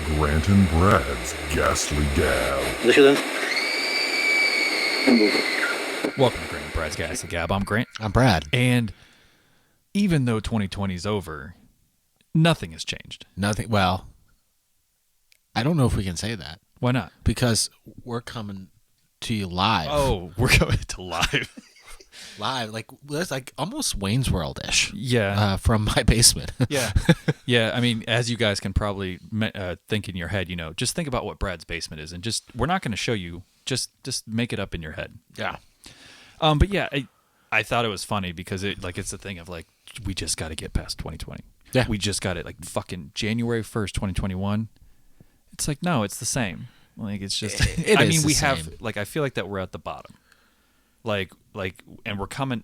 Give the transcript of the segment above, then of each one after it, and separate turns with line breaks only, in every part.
Grant and Brad's Ghastly Gab.
Welcome to Grant and Brad's Ghastly Gab. I'm Grant.
I'm Brad.
And even though 2020 is over, nothing has changed.
Nothing. Well, I don't know if we can say that.
Why not?
Because we're coming to you live.
Oh, we're going to live.
Live. Like, it's like almost Wayne's World-ish.
Yeah.
From my basement.
Yeah. Yeah. I mean, as you guys can probably think in your head, just think about what Brad's basement is. And we're not going to show you. Just make it up in your head.
Yeah.
But yeah, I thought it was funny because it's a thing of like, we just got to get past 2020.
Yeah.
We just got it like fucking January 1st, 2021. It's like, no, it's the same. Like, it's just, we have, like, I feel like that we're at the bottom. Like, and we're coming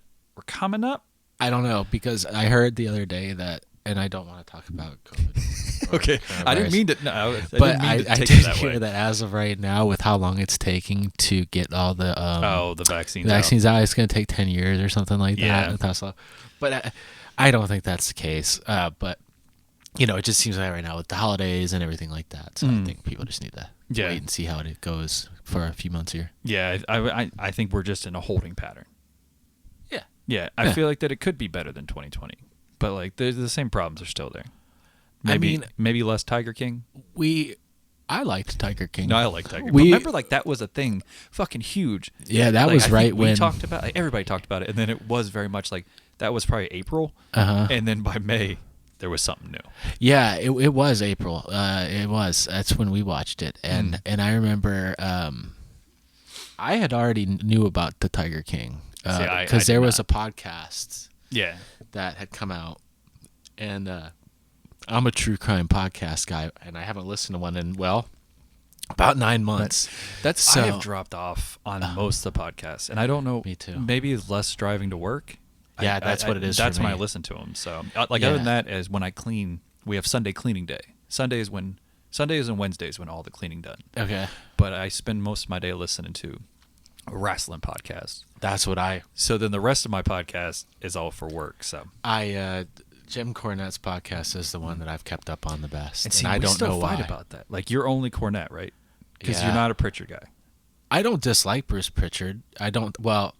up.
I don't know, because I heard the other day that, and I don't want to talk about COVID.
Okay. I didn't mean to, no,
but I
take
did
it that
hear
way.
that as of right now, with how long it's taking to get all the
the vaccines
out, it's going to take 10 years or something like
Yeah.
that. Tesla. But I don't think that's the case. But, it just seems like right now with the holidays and everything like that. So I think people just need to wait and see how it goes for a few months here.
Yeah. I think we're just in a holding pattern.
Yeah.
Yeah. I feel like that it could be better than 2020. But, like, the same problems are still there. Maybe less Tiger King.
I liked Tiger King.
No, I like Tiger King. Remember, like, that was a thing, fucking huge.
Yeah, that
like,
was
I
right
think
when
we talked about. Like, everybody talked about it, and then it was very much like that was probably April, and then by May there was something new.
Yeah, it was April. It was. That's when we watched it, and I remember I had already knew about the Tiger King because there was a podcast.
Yeah.
That had come out, and I'm a true crime podcast guy, and I haven't listened to one in about 9 months.
I have dropped off on most of the podcasts, and I don't know.
Me too.
Maybe it's less driving to work.
Yeah, that's what it is.
That's
for
when
me.
I listen to them. So, other than that, is when I clean. We have Sunday cleaning day. Sundays and Wednesdays when all the cleaning done.
Okay.
But I spend most of my day listening to a wrestling podcast.
That's what
So then the rest of my podcast is all for work. So
Jim Cornette's podcast is the one that I've kept up on the best,
and see,
I
we
don't
still
know
fight
why.
about that. Like, you're only Cornette, right? Because
Yeah.
you're not a Pritchard guy.
I don't dislike Bruce Pritchard. I don't. Well,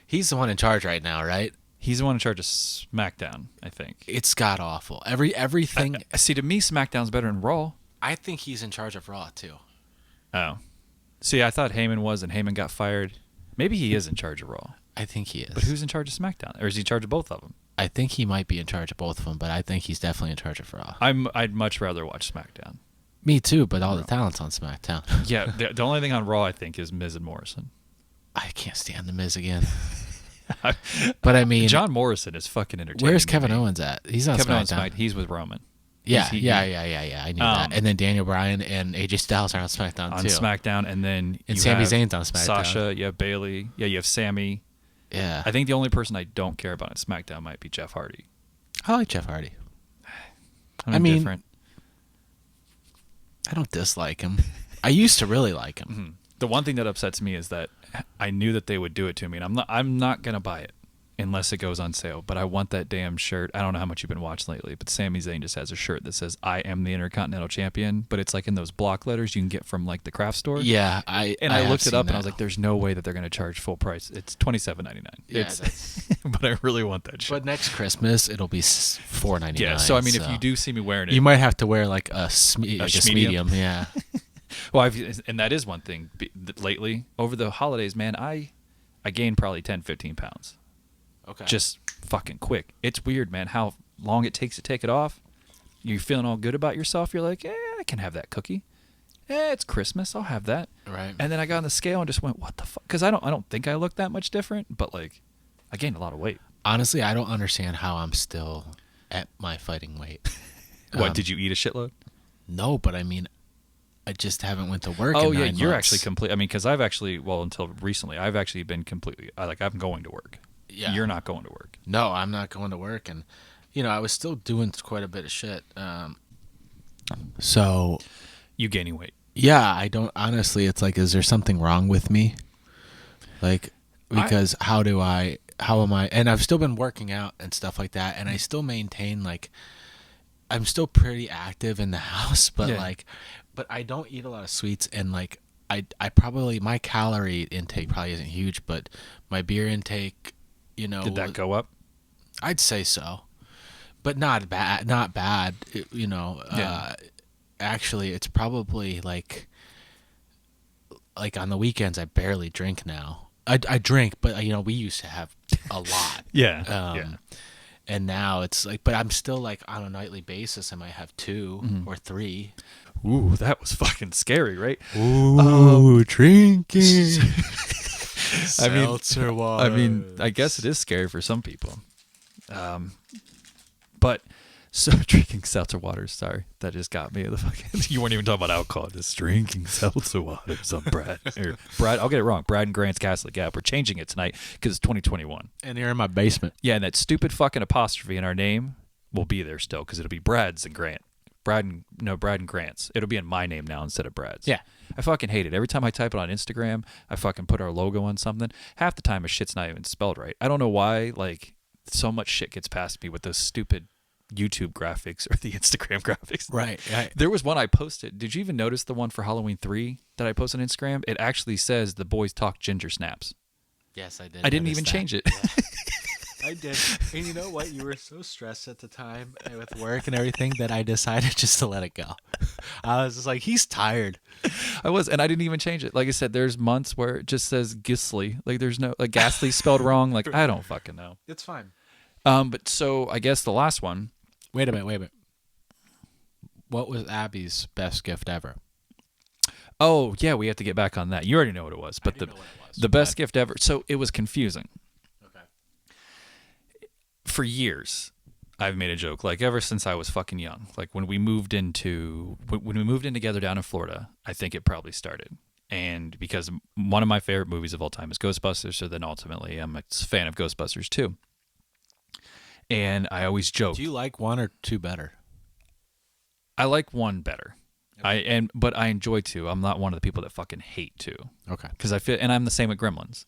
he's the one in charge right now, right?
He's the one in charge of SmackDown, I think.
It's god awful. Everything.
See, to me, SmackDown's better than Raw.
I think he's in charge of Raw too.
Oh. See, I thought Heyman was, and Heyman got fired. Maybe he is in charge of Raw.
I think he is.
But who's in charge of SmackDown? Or is he in charge of both of them?
I think he might be in charge of both of them, but I think he's definitely in charge of Raw.
I'd much rather watch SmackDown.
Me too, but all the talent's on SmackDown.
Yeah, the only thing on Raw, I think, is Miz and Morrison.
I can't stand The Miz again. But I mean,
John Morrison is fucking entertaining.
where's Kevin Owens at? He's on
Kevin
SmackDown.
Owens, he's with Roman.
Yeah.
I
knew that. And then Daniel Bryan and AJ Styles are on SmackDown
on
too.
SmackDown, and then
And
you
Sami
have
Zayn's on SmackDown.
Sasha, you have Bailey, you have Sammy.
Yeah.
I think the only person I don't care about on SmackDown might be Jeff Hardy.
I like Jeff Hardy.
I'm
mean,
different.
I don't dislike him. I used to really like him.
Mm-hmm. The one thing that upsets me is that I knew that they would do it to me, and I'm not gonna buy it unless it goes on sale. But I want that damn shirt. I don't know how much you've been watching lately, but Sami Zayn just has a shirt that says "I am the Intercontinental Champion," but it's like in those block letters you can get from like the craft store.
Yeah, I
looked it up and I was like, "There's no way that they're gonna charge full price. It's $27.99."
Yeah,
but I really want that shirt.
But next Christmas it'll be $4.99.
Yeah, so I mean, if you do see me wearing it,
you might have to wear like a medium. Yeah.
Well, and that is one thing. Lately, over the holidays, man, I gained probably 10, 15 pounds.
Okay.
Just fucking quick. It's weird, man, how long it takes to take it off. You're feeling all good about yourself. You're like, I can have that cookie. It's Christmas. I'll have that.
Right.
And then I got on the scale and just went, what the fuck? Because I don't think I look that much different, but like, I gained a lot of weight.
Honestly, I don't understand how I'm still at my fighting weight.
What, did you eat a shitload?
No, but I mean, I just haven't went to work.
Oh
in
yeah,
9
you're
months.
actually complete. I mean, because I've actually, until recently, I've actually been completely. I'm going to work.
Yeah.
You're not going to work.
No, I'm not going to work, and I was still doing quite a bit of shit. So
You gaining weight?
Yeah, I don't. Honestly, it's like, is there something wrong with me? Like, because how am I? And I've still been working out and stuff like that, and I still maintain like I'm still pretty active in the house, but
Yeah.
but I don't eat a lot of sweets, and I probably, my calorie intake probably isn't huge, but my beer intake,
Did that go up?
I'd say so, but not bad. Not bad.
Yeah.
Actually, it's probably like on the weekends I barely drink now. I drink, but we used to have a lot.
Yeah.
Yeah. And now it's like, but I'm still like on a nightly basis. I might have 2 or 3.
Ooh, that was fucking scary, right?
Ooh, drinking.
I mean,
Seltzer water.
I guess it is scary for some people. But so drinking seltzer waters, sorry, that just got me. The fucking you weren't even talking about alcohol, just drinking seltzer waters on Brad. I'll get it wrong. Brad and Grant's Ghastly Gab. We're changing it tonight because it's 2021.
And you're in my basement.
Yeah, and that stupid fucking apostrophe in our name will be there still because it'll be Brad's and Grant. Brad and Grant's. It'll be in my name now instead of Brad's.
Yeah.
I fucking hate it. Every time I type it on Instagram, I fucking put our logo on something. Half the time, a shit's not even spelled right. I don't know why. Like, so much shit gets past me with those stupid YouTube graphics or the Instagram graphics.
Right.
There was one I posted. Did you even notice the one for Halloween 3 that I posted on Instagram? It actually says the boys talk ginger snaps.
Yes, I did.
I didn't even change it.
Yeah. I did. And you know what? You were so stressed at the time with work and everything that I decided just to let it go. I was just like, he's tired.
I was, and I didn't even change it. Like I said, there's months where it just says Ghastly. Like there's no, like Ghastly spelled wrong. Like I don't fucking know.
It's fine.
But so I guess the last one.
Wait a minute. What was Abby's best gift ever?
Oh, yeah, we have to get back on that. You already know what it was. But the best gift ever. So it was confusing.
Okay.
For years, I've made a joke. Like ever since I was fucking young. Like when we moved in together down in Florida, I think it probably started. And because one of my favorite movies of all time is Ghostbusters, so then ultimately I'm a fan of Ghostbusters too. And I always joke.
Do you like 1 or 2 better?
I like 1 better.
Okay.
But I enjoy 2. I'm not one of the people that fucking hate 2.
Okay.
Because I feel, and I'm the same with Gremlins.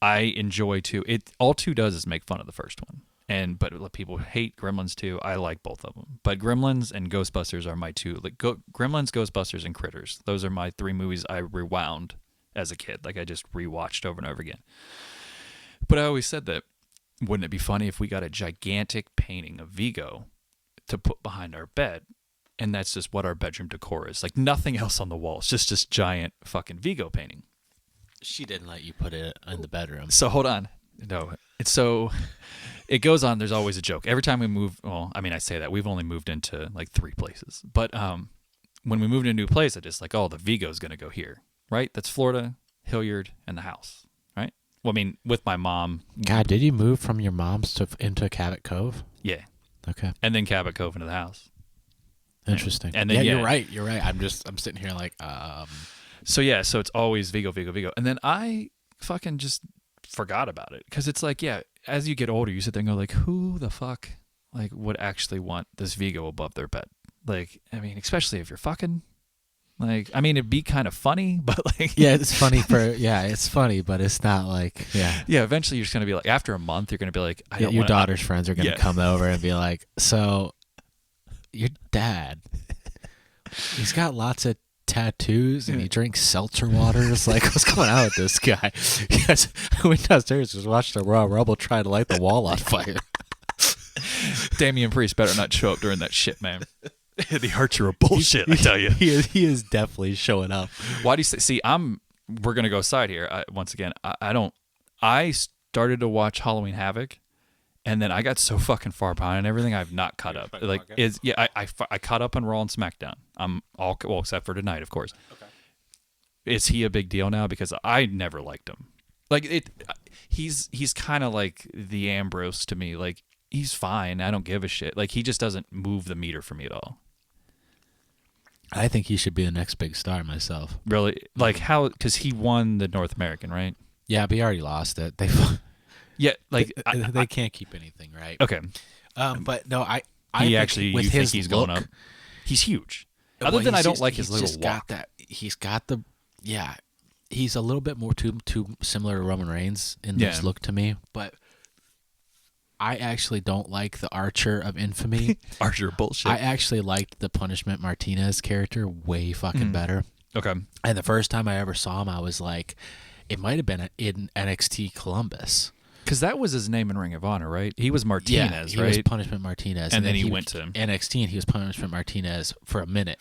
I enjoy 2. All 2 does is make fun of the first one. But people hate Gremlins 2. I like both of them. But Gremlins and Ghostbusters are my 2. Like Gremlins, Ghostbusters, and Critters. Those are my 3 movies I rewound as a kid. Like I just rewatched over and over again. But I always said that. Wouldn't it be funny if we got a gigantic painting of Vigo to put behind our bed, and that's just what our bedroom decor is? Like nothing else on the wall. It's just this giant fucking Vigo painting.
She didn't let you put it in the bedroom.
So hold on. No. So it goes on. There's always a joke. Every time we move, well, I mean, I say that. We've only moved into like 3 places. But when we moved into a new place, I just like, oh, the Vigo's going to go here, right? That's Florida, Hilliard, and the house, right? Well, I mean, with my mom.
God, did you move from your mom's into Cabot Cove?
Yeah.
Okay.
And then Cabot Cove into the house.
Interesting.
And then,
You're right. I'm sitting here like,
So it's always Vigo. And then I fucking just forgot about it. Because it's like, yeah, as you get older, you sit there and go like, who the fuck like would actually want this Vigo above their bed? Like, I mean, especially if you're fucking. Like, I mean, it'd be kind of funny, but like...
Yeah, it's funny it's funny, but it's not like, yeah.
Yeah, eventually you're just going to be like, after a month, you're going to be like...
Your daughter's friends are going to come over and be like, so, your dad, he's got lots of tattoos and he drinks seltzer waters. Like, what's going on with this guy? Yes, I went downstairs, just watched the Raw Rebel try to light the wall on fire.
Damian Priest better not show up during that shit, man. The Archer of bullshit, I tell you.
He is definitely showing up.
Why do you say? See, we're gonna go side here. Once again, I started to watch Halloween Havoc, and then I got so fucking far behind and everything. I've not caught up. Like, I caught up on Raw and SmackDown. I'm all well except for tonight, of course. Okay. Is he a big deal now? Because I never liked him. Like he's kind of like the Ambrose to me. Like he's fine. I don't give a shit. Like he just doesn't move the meter for me at all.
I think he should be the next big star myself.
Really? Like how? Because he won the North American, right?
Yeah, but he already lost it.
Yeah, like
they can't keep anything, right?
Okay.
But no, I
he actually with his he's look, going up. He's huge. Other than I don't like his little walk.
He's got the He's a little bit more too similar to Roman Reigns in this look to me, but I actually don't like the Archer of infamy.
Archer bullshit.
I actually liked the Punishment Martinez character way fucking better.
Okay.
And the first time I ever saw him, I was like, it might have been in NXT Columbus.
Because that was his name in Ring of Honor, right? He was Martinez,
he
right?
was Punishment Martinez.
And then he went to
NXT, and he was Punishment Martinez for a minute.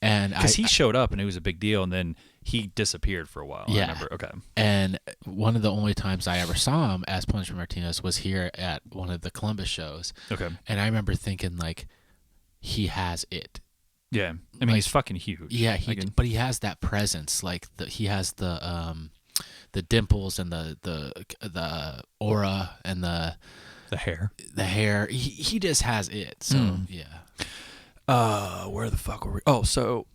And because he showed up, and it was a big deal, and then he disappeared for a while.
Yeah.
I remember. Okay.
And one of the only times I ever saw him as Punishment Martinez was here at one of the Columbus shows.
Okay.
And I remember thinking, like, he has it.
Yeah. I mean, he's fucking huge.
Yeah, but he has that presence. Like, he has the dimples and the aura and the
hair.
The hair. He just has it. So yeah.
Where the fuck were we? Oh, so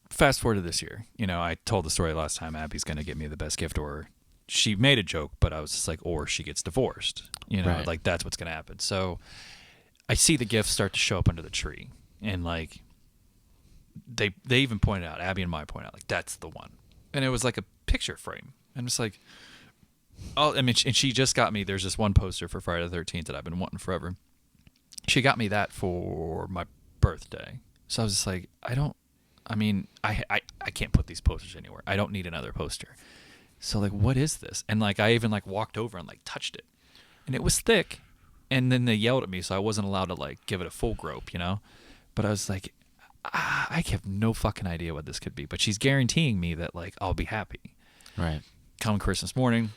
fast forward to this year. You know, I told the story last time. Abby's gonna get me the best gift, or she made a joke, but I was just like, or she gets divorced. You know,
right.
Like that's what's gonna happen. So I see the gifts start to show up under the tree, and like they even pointed out, Abby and Maya pointed out, like that's the one. And it was like a picture frame. And it's like, oh, I mean, and she just got me, there's this one poster for Friday the 13th that I've been wanting forever. She got me that for my birthday. So I was just like, I can't put these posters anywhere. I don't need another poster. So like, what is this? And like, I even like walked over and like touched it. And it was thick. And then they yelled at me, so I wasn't allowed to like give it a full grope, you know? But I was like, I have no fucking idea what this could be, but she's guaranteeing me that like I'll be happy.
Right.
Come Christmas morning,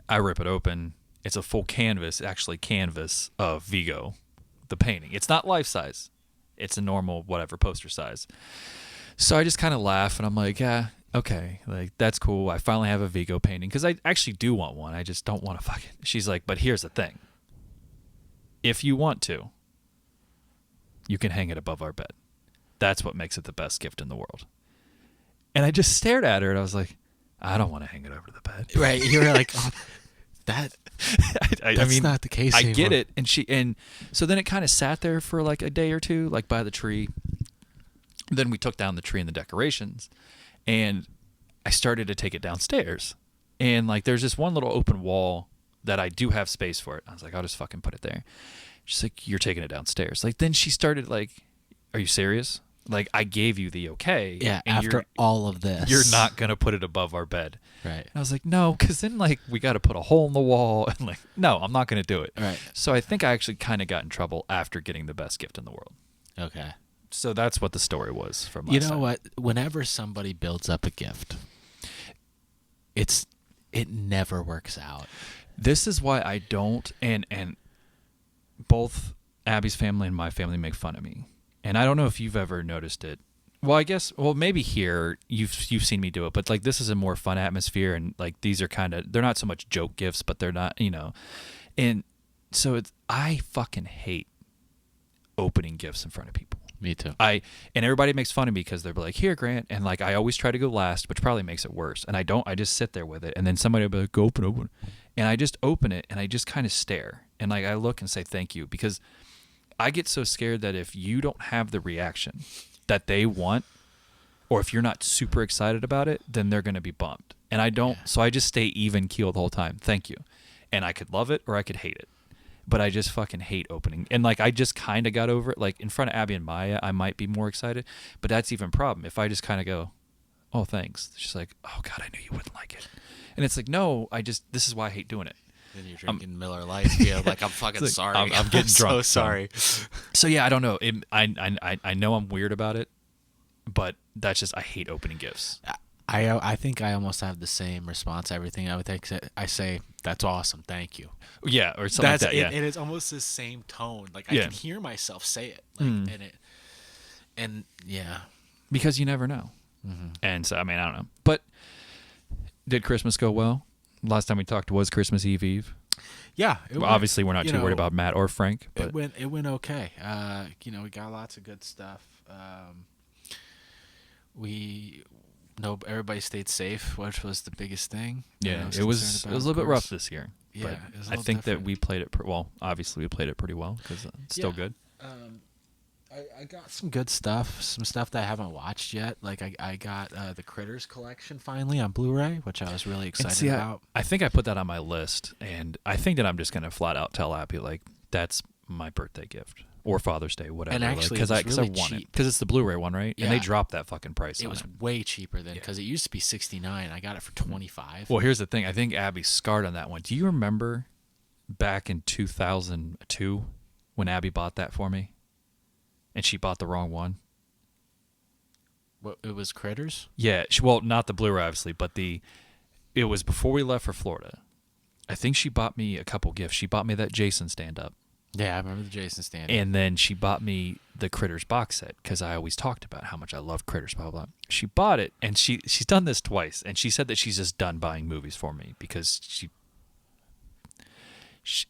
I rip it open. It's a full canvas of Vigo, the painting. It's not life size. It's a normal whatever poster size. So I just kind of laugh and I'm like, yeah, okay, like that's cool. I finally have a Vigo painting because I actually do want one. I just don't want to fuck it. She's like, but here's the thing. If you want to, you can hang it above our bed. That's what makes it the best gift in the world. And I just stared at her and I was like, I don't want to hang it over the bed.
Right. You were like, oh, that's not the case anymore.
I get it. And so then it kind of sat there for like a day or two, like by the tree. Then we took down the tree and the decorations and I started to take it downstairs. And like, there's this one little open wall that I do have space for it. I was like, I'll just fucking put it there. She's like, you're taking it downstairs. Like, then she started like, are you serious? Like, I gave you the okay.
Yeah, after all of this.
You're not going to put it above our bed.
Right.
And I was like, no, because then, like, we got to put a hole in the wall. And, like, no, I'm not going to do it.
Right.
So I think I actually kind of got in trouble after getting the best gift in the world.
Okay.
So that's what the story was from last
You know
time.
what? Whenever somebody builds up a gift, it never works out.
This is why I don't, and both Abby's family and my family make fun of me. And I don't know if you've ever noticed it. Well, I guess, maybe here you've seen me do it, but like this is a more fun atmosphere, and like these are they're not so much joke gifts, but they're not, you know. And so I fucking hate opening gifts in front of people.
Me too.
And everybody makes fun of me because they're like, here, Grant, and like I always try to go last, which probably makes it worse. And I just sit there with it, and then somebody will be like, go open, and I just open it, and I just kind of stare, and like I look and say thank you, because I get so scared that if you don't have the reaction that they want, or if you're not super excited about it, then they're going to be bummed. And I don't, so I just stay even keel the whole time. Thank you. And I could love it or I could hate it. But I just fucking hate opening. And like I just kind of got over it. Like in front of Abby and Maya, I might be more excited. But that's even a problem. If I just kind of go, oh, thanks. She's like, oh, God, I knew you wouldn't like it. And it's like, no, this is why I hate doing it.
Then you're drinking Miller Lite. Feel like I'm fucking
like,
sorry.
I'm getting drunk.
So sorry.
So yeah, I don't know. I know I'm weird about it, but that's just I hate opening gifts.
I think I almost have the same response. Everything I would think I say, that's awesome, thank you.
Yeah, or something like that. Yeah,
it is almost the same tone. Like I can hear myself say it. Like, and yeah,
because you never know. Mm-hmm. And so I mean I don't know. But did Christmas go well? Last time we talked was Christmas Eve.
Yeah.
Obviously, we're not too worried about Matt or Frank. But
it went okay. We got lots of good stuff. Everybody stayed safe, which was the biggest thing.
Yeah, it was a little bit rough this year.
Yeah,
but I think that we played it. Obviously we played it pretty well because it's still good.
I got some good stuff, some stuff that I haven't watched yet. Like I got the Critters collection finally on Blu-ray, which I was really excited about.
I think I put that on my list, and I think that I'm just gonna flat out tell Abby like that's my birthday gift or Father's Day, whatever.
And actually,
because
it was really
I want
cheap.
it because it's the Blu-ray one, right?
Yeah.
And they dropped that fucking price.
It was way cheaper than because it used to be $69. I got it for $25.
Well, here's the thing. I think Abby's scarred on that one. Do you remember back in 2002 when Abby bought that for me, and she bought the wrong one?
What, it was Critters?
Yeah. Well, not the Blu-ray, obviously, but it was before we left for Florida. I think she bought me a couple gifts. She bought me that Jason stand-up.
Yeah, I remember the Jason stand-up.
And then she bought me the Critters box set because I always talked about how much I love Critters, blah, blah, blah. She bought it, and she's done this twice, and she said that she's just done buying movies for me because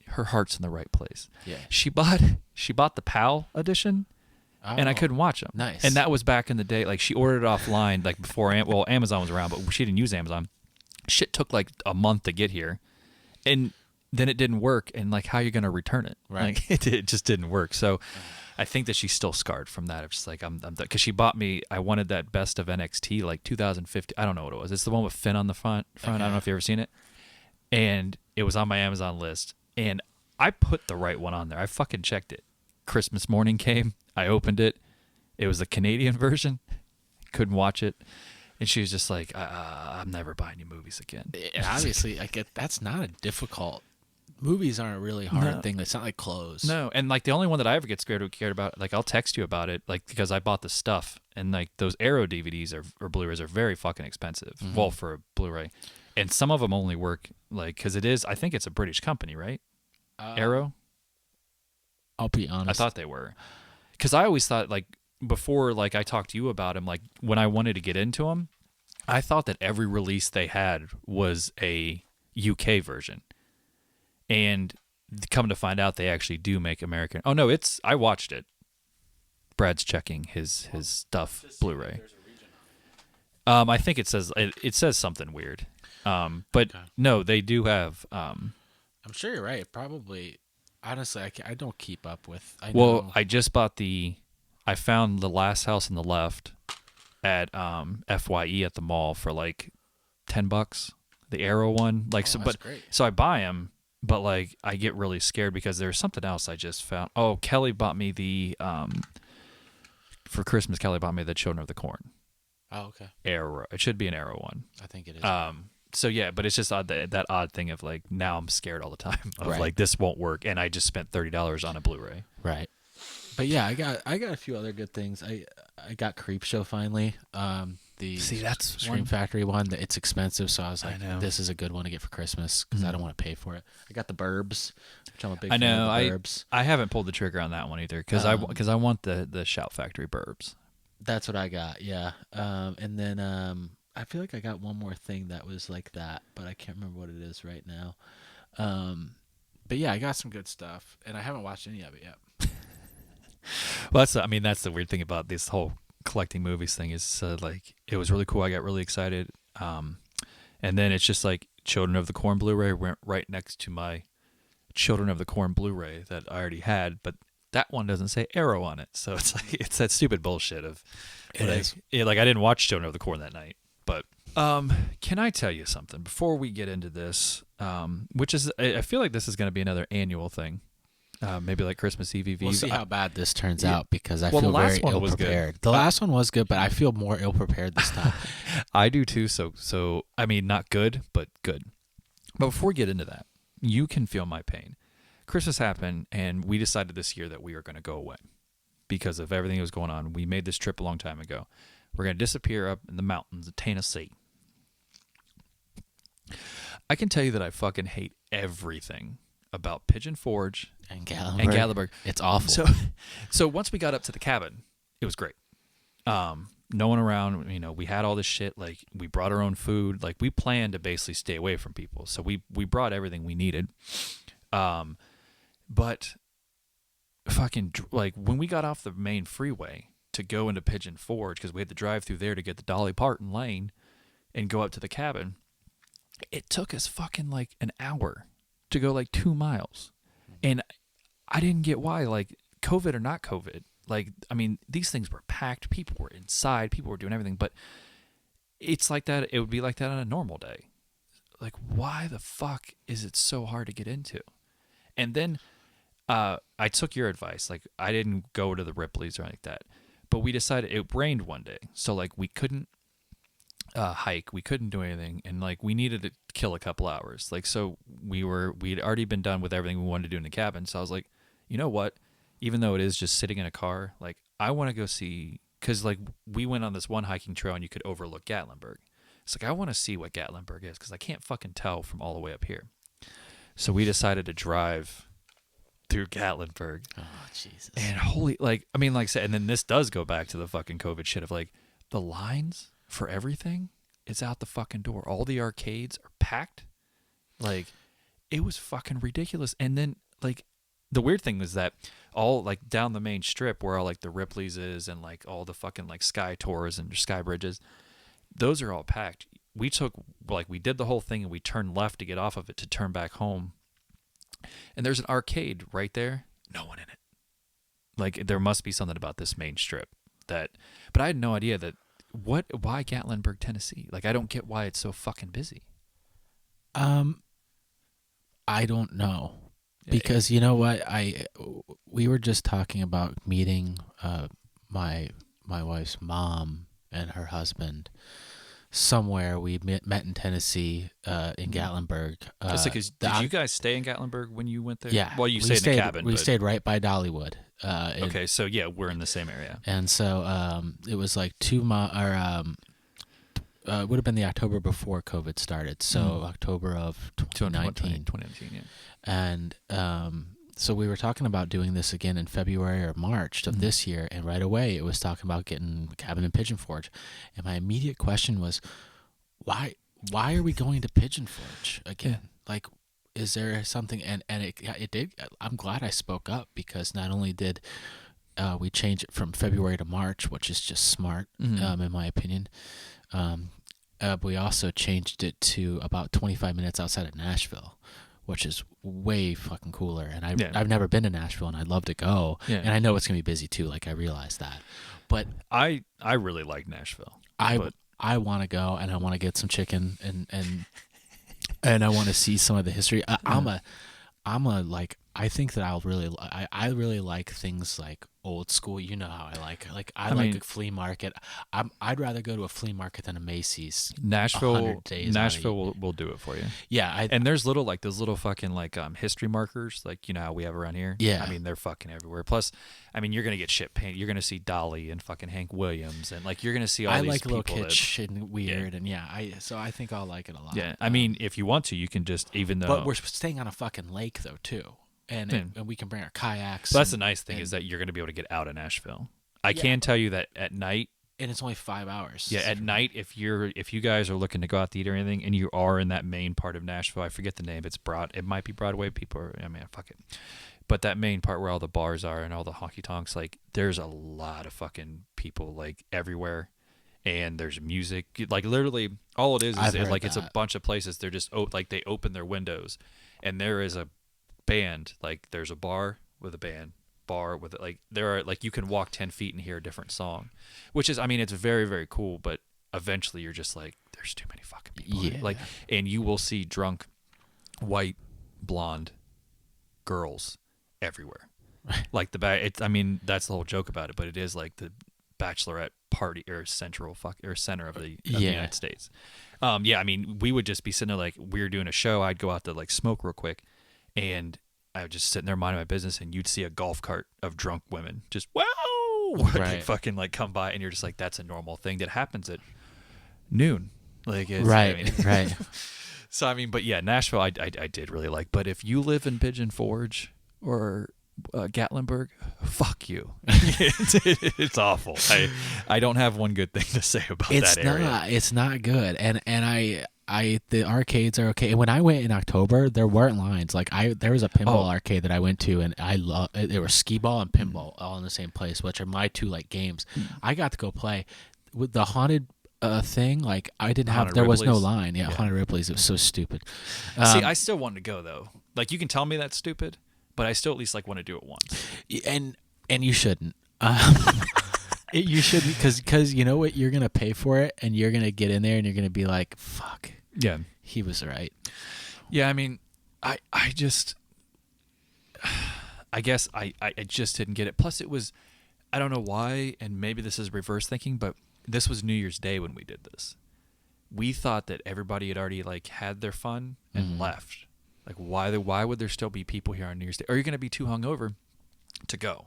her heart's in the right place.
Yeah.
She bought the PAL edition, and I couldn't watch them.
Nice.
And that was back in the day. Like, she ordered it offline, like, before, Amazon was around, but she didn't use Amazon. Shit took, like, a month to get here. And then it didn't work, and like, how are you going to return it?
Right.
Like, it just didn't work. So I think that she's still scarred from that. It's just like, I'm because she bought me, I wanted that Best of NXT, like 2050. I don't know what it was. It's the one with Finn on the front. Okay. I don't know if you've ever seen it. And it was on my Amazon list, and I put the right one on there. I fucking checked it. Christmas morning came. I opened it. It was the Canadian version. Couldn't watch it. And she was just like, I'm never buying you movies again.
And obviously, I get that's not a difficult. Movies aren't a really hard thing. It's not like clothes.
No, and like the only one that I ever get scared about, like I'll text you about it, like because I bought the stuff, and like those Arrow DVDs or Blu-rays are very fucking expensive. Mm-hmm. Well, for a Blu-ray, and some of them only work like because I think it's a British company, right? Arrow.
I'll be honest.
I thought they were, because I always thought like before, like I talked to you about them, like when I wanted to get into them, I thought that every release they had was a UK version. And come to find out, they actually do make American. Oh no, I watched it. Brad's checking his stuff Blu-ray. I think it says something weird. But okay. No, they do have. I'm
sure you're right. Probably, honestly, I don't keep up with.
I just bought I found The Last House on the Left at FYE at the mall for like $10. The Arrow one, like
great.
So I buy them. But like I get really scared because there's something else I just found. Oh, Kelly bought me for Christmas. Kelly bought me the Children of the Corn.
Oh, okay.
Arrow. It should be an Arrow one.
I think it is.
So yeah, but it's just odd that odd thing of like now I'm scared all the time of right. Like this won't work, and I just spent $30 on a Blu-ray.
Right. But yeah, I got a few other good things. I got Creepshow finally. That's Scream Factory one. It's expensive, so I was like, this is a good one to get for Christmas because I don't want to pay for it. I got The Burbs, which I'm a big fan of The Burbs.
I haven't pulled the trigger on that one either because I want the Shout Factory Burbs.
That's what I got, yeah. And then I feel like I got one more thing that was like that, but I can't remember what it is right now. But yeah, I got some good stuff, and I haven't watched any of it yet.
Well, that's the weird thing about this whole collecting movies thing is like it was really cool. I got really excited, and then it's just like Children of the Corn Blu-ray went right next to my Children of the Corn Blu-ray that I already had, but that one doesn't say Arrow on it, so it's like it's that stupid bullshit of like I didn't watch Children of the Corn that night. But can I tell you something before we get into this? Which is I feel like this is going to be another annual thing. Maybe like Christmas Eve.
We'll see how bad this turns out because I feel very ill-prepared. The last one was good, but I feel more ill-prepared this time.
I do too. So I mean, not good, but good. But before we get into that, you can feel my pain. Christmas happened, and we decided this year that we are going to go away because of everything that was going on. We made this trip a long time ago. We're going to disappear up in the mountains of Tennessee. I can tell you that I fucking hate everything about Pigeon Forge
and Gatlinburg. It's awful.
So once we got up to the cabin, it was great. No one around, we had all this shit. Like we brought our own food. Like we planned to basically stay away from people. So we brought everything we needed. But fucking like when we got off the main freeway to go into Pigeon Forge, because we had to drive through there to get the Dolly Parton lane and go up to the cabin, it took us fucking like an hour to go like 2 miles. And I didn't get why, like COVID or not COVID, Like, I mean, these things were packed. People were inside. People were doing everything. But it's like that. It would be like that on a normal day. Like, why the fuck is it so hard to get into? And then I took your advice. Like, I didn't go to the Ripley's or anything like that. But we decided, it rained one day. So, like, we couldn't hike. We couldn't do anything. And, like, we needed to kill a couple hours. Like, so we'd already been done with everything we wanted to do in the cabin. So I was like, you know what? Even though it is just sitting in a car, like, I want to go see, because, like, we went on this one hiking trail and you could overlook Gatlinburg. It's like, I want to see what Gatlinburg is because I can't fucking tell from all the way up here. So we decided to drive through Gatlinburg.
Oh, Jesus.
And holy, like, I mean, like I said, and then this does go back to the fucking COVID shit of, like, the lines for everything is out the fucking door. All the arcades are packed. Like, it was fucking ridiculous. And then, like, the weird thing was that all, like, down the main strip where all, like, the Ripley's is and, like, all the fucking, like, Sky Tours and Sky Bridges, those are all packed. We did the whole thing and we turned left to get off of it to turn back home. And there's an arcade right there. No one in it. Like, there must be something about this main strip but I had no idea why Gatlinburg, Tennessee? Like, I don't get why it's so fucking busy.
I don't know. Because you know what? We were just talking about meeting my wife's mom and her husband somewhere. We met in Tennessee, in Gatlinburg.
Did you guys stay in Gatlinburg when you went there?
Yeah.
Well, you stayed in the cabin.
We stayed right by Dollywood.
Okay, so yeah, we're in the same area.
And so it was like it would have been the October before COVID started. So October of 2019.
2019, yeah.
And so we were talking about doing this again in February or March of this year, and right away it was talking about getting a cabin in Pigeon Forge. And my immediate question was, why are we going to Pigeon Forge again? Yeah. Like, is there something? And it did. I'm glad I spoke up, because not only did we change it from February to March, which is just smart, in my opinion, but we also changed it to about 25 minutes outside of Nashville, which is way fucking cooler. And I've never been to Nashville, and I'd love to go. Yeah. And I know it's gonna be busy too. Like, I realize that, but
I really like Nashville.
I want to go, and I want to get some chicken, and I want to see some of the history. I think that I really like things like old school. You know how I like a flea market. I'd rather go to a flea market than a Macy's.
Nashville will do it for you.
Yeah,
and there's those little fucking like history markers, like, you know how we have around here.
Yeah,
I mean, they're fucking everywhere. Plus, I mean, you're gonna get shit painted. You're gonna see Dolly and fucking Hank Williams, and like, you're gonna see all these people. I like a little kitsch and weird, and so I think I'll like it a lot. Yeah, I mean, if you want to, you can just, even though.
But we're staying on a fucking lake though too. And we can bring our kayaks.
But that's the nice thing, is that you're going to be able to get out of Nashville. I can tell you that at night,
and it's only 5 hours.
Yeah, at night, if you guys are looking to go out to eat or anything, and you are in that main part of Nashville, I forget the name. It might be Broadway. Fuck it. But that main part where all the bars are and all the honky tonks, like, there's a lot of fucking people, like, everywhere. And there's music, like, literally all it is like, it's a bunch of places. They're just they open their windows, and there is a band, like, there's a bar with a band, like, there are, like, you can walk 10 feet and hear a different song, which is, I mean, it's very, very cool. But eventually you're just like, there's too many fucking people here. Like, and you will see drunk white blonde girls everywhere. Like, I mean, that's the whole joke about it, but it is like the bachelorette party or center of the United States. I mean, we would just be sitting there, like, we were doing a show, I'd go out to, like, smoke real quick, and I would just sit there minding my business, and you'd see a golf cart of drunk women just, wow, right. Fucking, like, come by, and you're just like, that's a normal thing that happens at noon. Like,
right, I mean, right.
So, I mean, but yeah, Nashville, I did really like. But if you live in Pigeon Forge or Gatlinburg, fuck you. It's awful. I don't have one good thing to say about that area.
It's not good. And the arcades are okay. And when I went in October, there weren't lines. Like, there was a pinball arcade that I went to, and there were skee ball and pinball all in the same place, which are my two, like, games. I got to go play with the haunted thing. Like, I didn't have. There was no line. Yeah, Haunted Ripley's. It was so stupid.
See, I still wanted to go though. Like, you can tell me that's stupid, but I still at least, like, want to do it once.
And you shouldn't. You should, because you know what, you're gonna pay for it, and you're gonna get in there, and you're gonna be like, "Fuck,
Yeah,
he was right."
yeah. I mean, I just, I guess I just didn't get it. Plus, it was, I don't know why, and maybe this is reverse thinking, but this was New Year's Day when we did this. We thought that everybody had already like had their fun and left. Like, why would there still be people here on New Year's Day? Are you gonna be too hungover to go?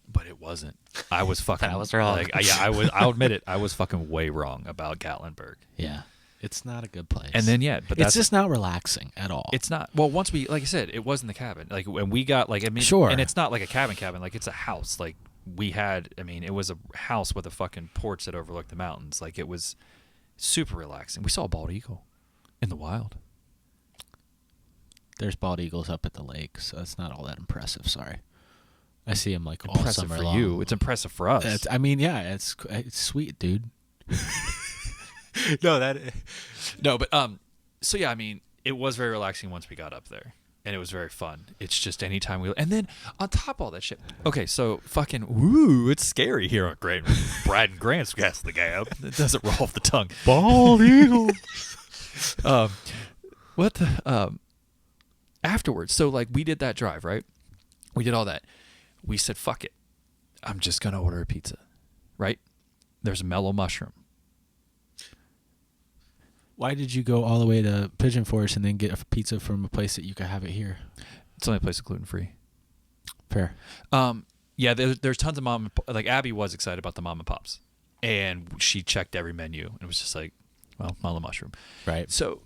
But it wasn't. I was fucking.
I was wrong.
Like, yeah, I was. I'll admit it. I was fucking way wrong about Gatlinburg.
Yeah, it's not a good place.
And then but
it's just not relaxing at all.
It's not. Well, once we, like I said, it was in the cabin. Like when we got, like, I mean,
sure.
And it's not like a cabin. Like it's a house. Like we had. I mean, it was a house with a fucking porch that overlooked the mountains. Like it was super relaxing. We saw a bald eagle in the wild.
There's bald eagles up at the lake, so it's not all that impressive. Sorry. I see him like all
impressive
summer
for
long.
you. It's impressive for us.
It's sweet, dude.
No, but so yeah, I mean, it was very relaxing once we got up there, and it was very fun. It's just anytime and then on top of all that shit. Okay, so fucking woo, it's scary here on Brad and Grant's Ghastly Gab. It doesn't roll off the tongue.
Bald eagle.
What the afterwards? So like we did that drive, right? We did all that. We said, fuck it. I'm just going to order a pizza, right? There's a mellow mushroom.
Why did you go all the way to Pigeon Forge and then get a pizza from a place that you could have it here?
It's the only place gluten-free.
Fair.
Yeah, there's tons of like Abby was excited about the mom and pops. And she checked every menu and was just like, well, mellow mushroom.
Right.
So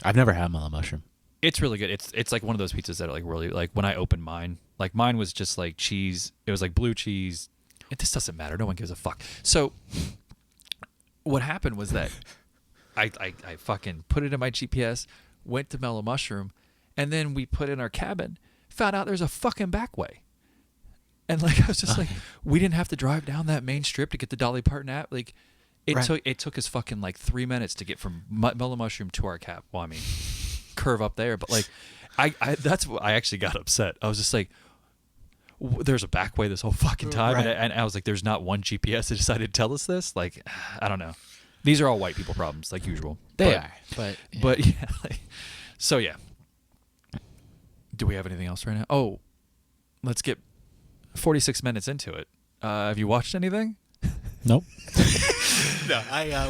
I've never had mellow mushroom.
It's really good. It's like one of those pizzas that are like really, like when I opened mine, like mine was just like cheese. It was like blue cheese. This doesn't matter. No one gives a fuck. So what happened was that I fucking put it in my GPS, went to Mellow Mushroom, and then we put in our cabin, found out there's a fucking back way. And like I was just like, we didn't have to drive down that main strip to get to Dolly Parton app. Like it took us fucking like 3 minutes to get from Mellow Mushroom to our cab. Well, I mean, curve up there, but like that's what I actually got upset. I was just like, there's a back way this whole fucking time.
Right.
And I was like, there's not one GPS that decided to tell us this. Like, I don't know. These are all white people problems, like usual.
They are, but
yeah. So yeah. Do we have anything else right now? Oh, let's get 46 minutes into it. Have you watched anything?
Nope. No, I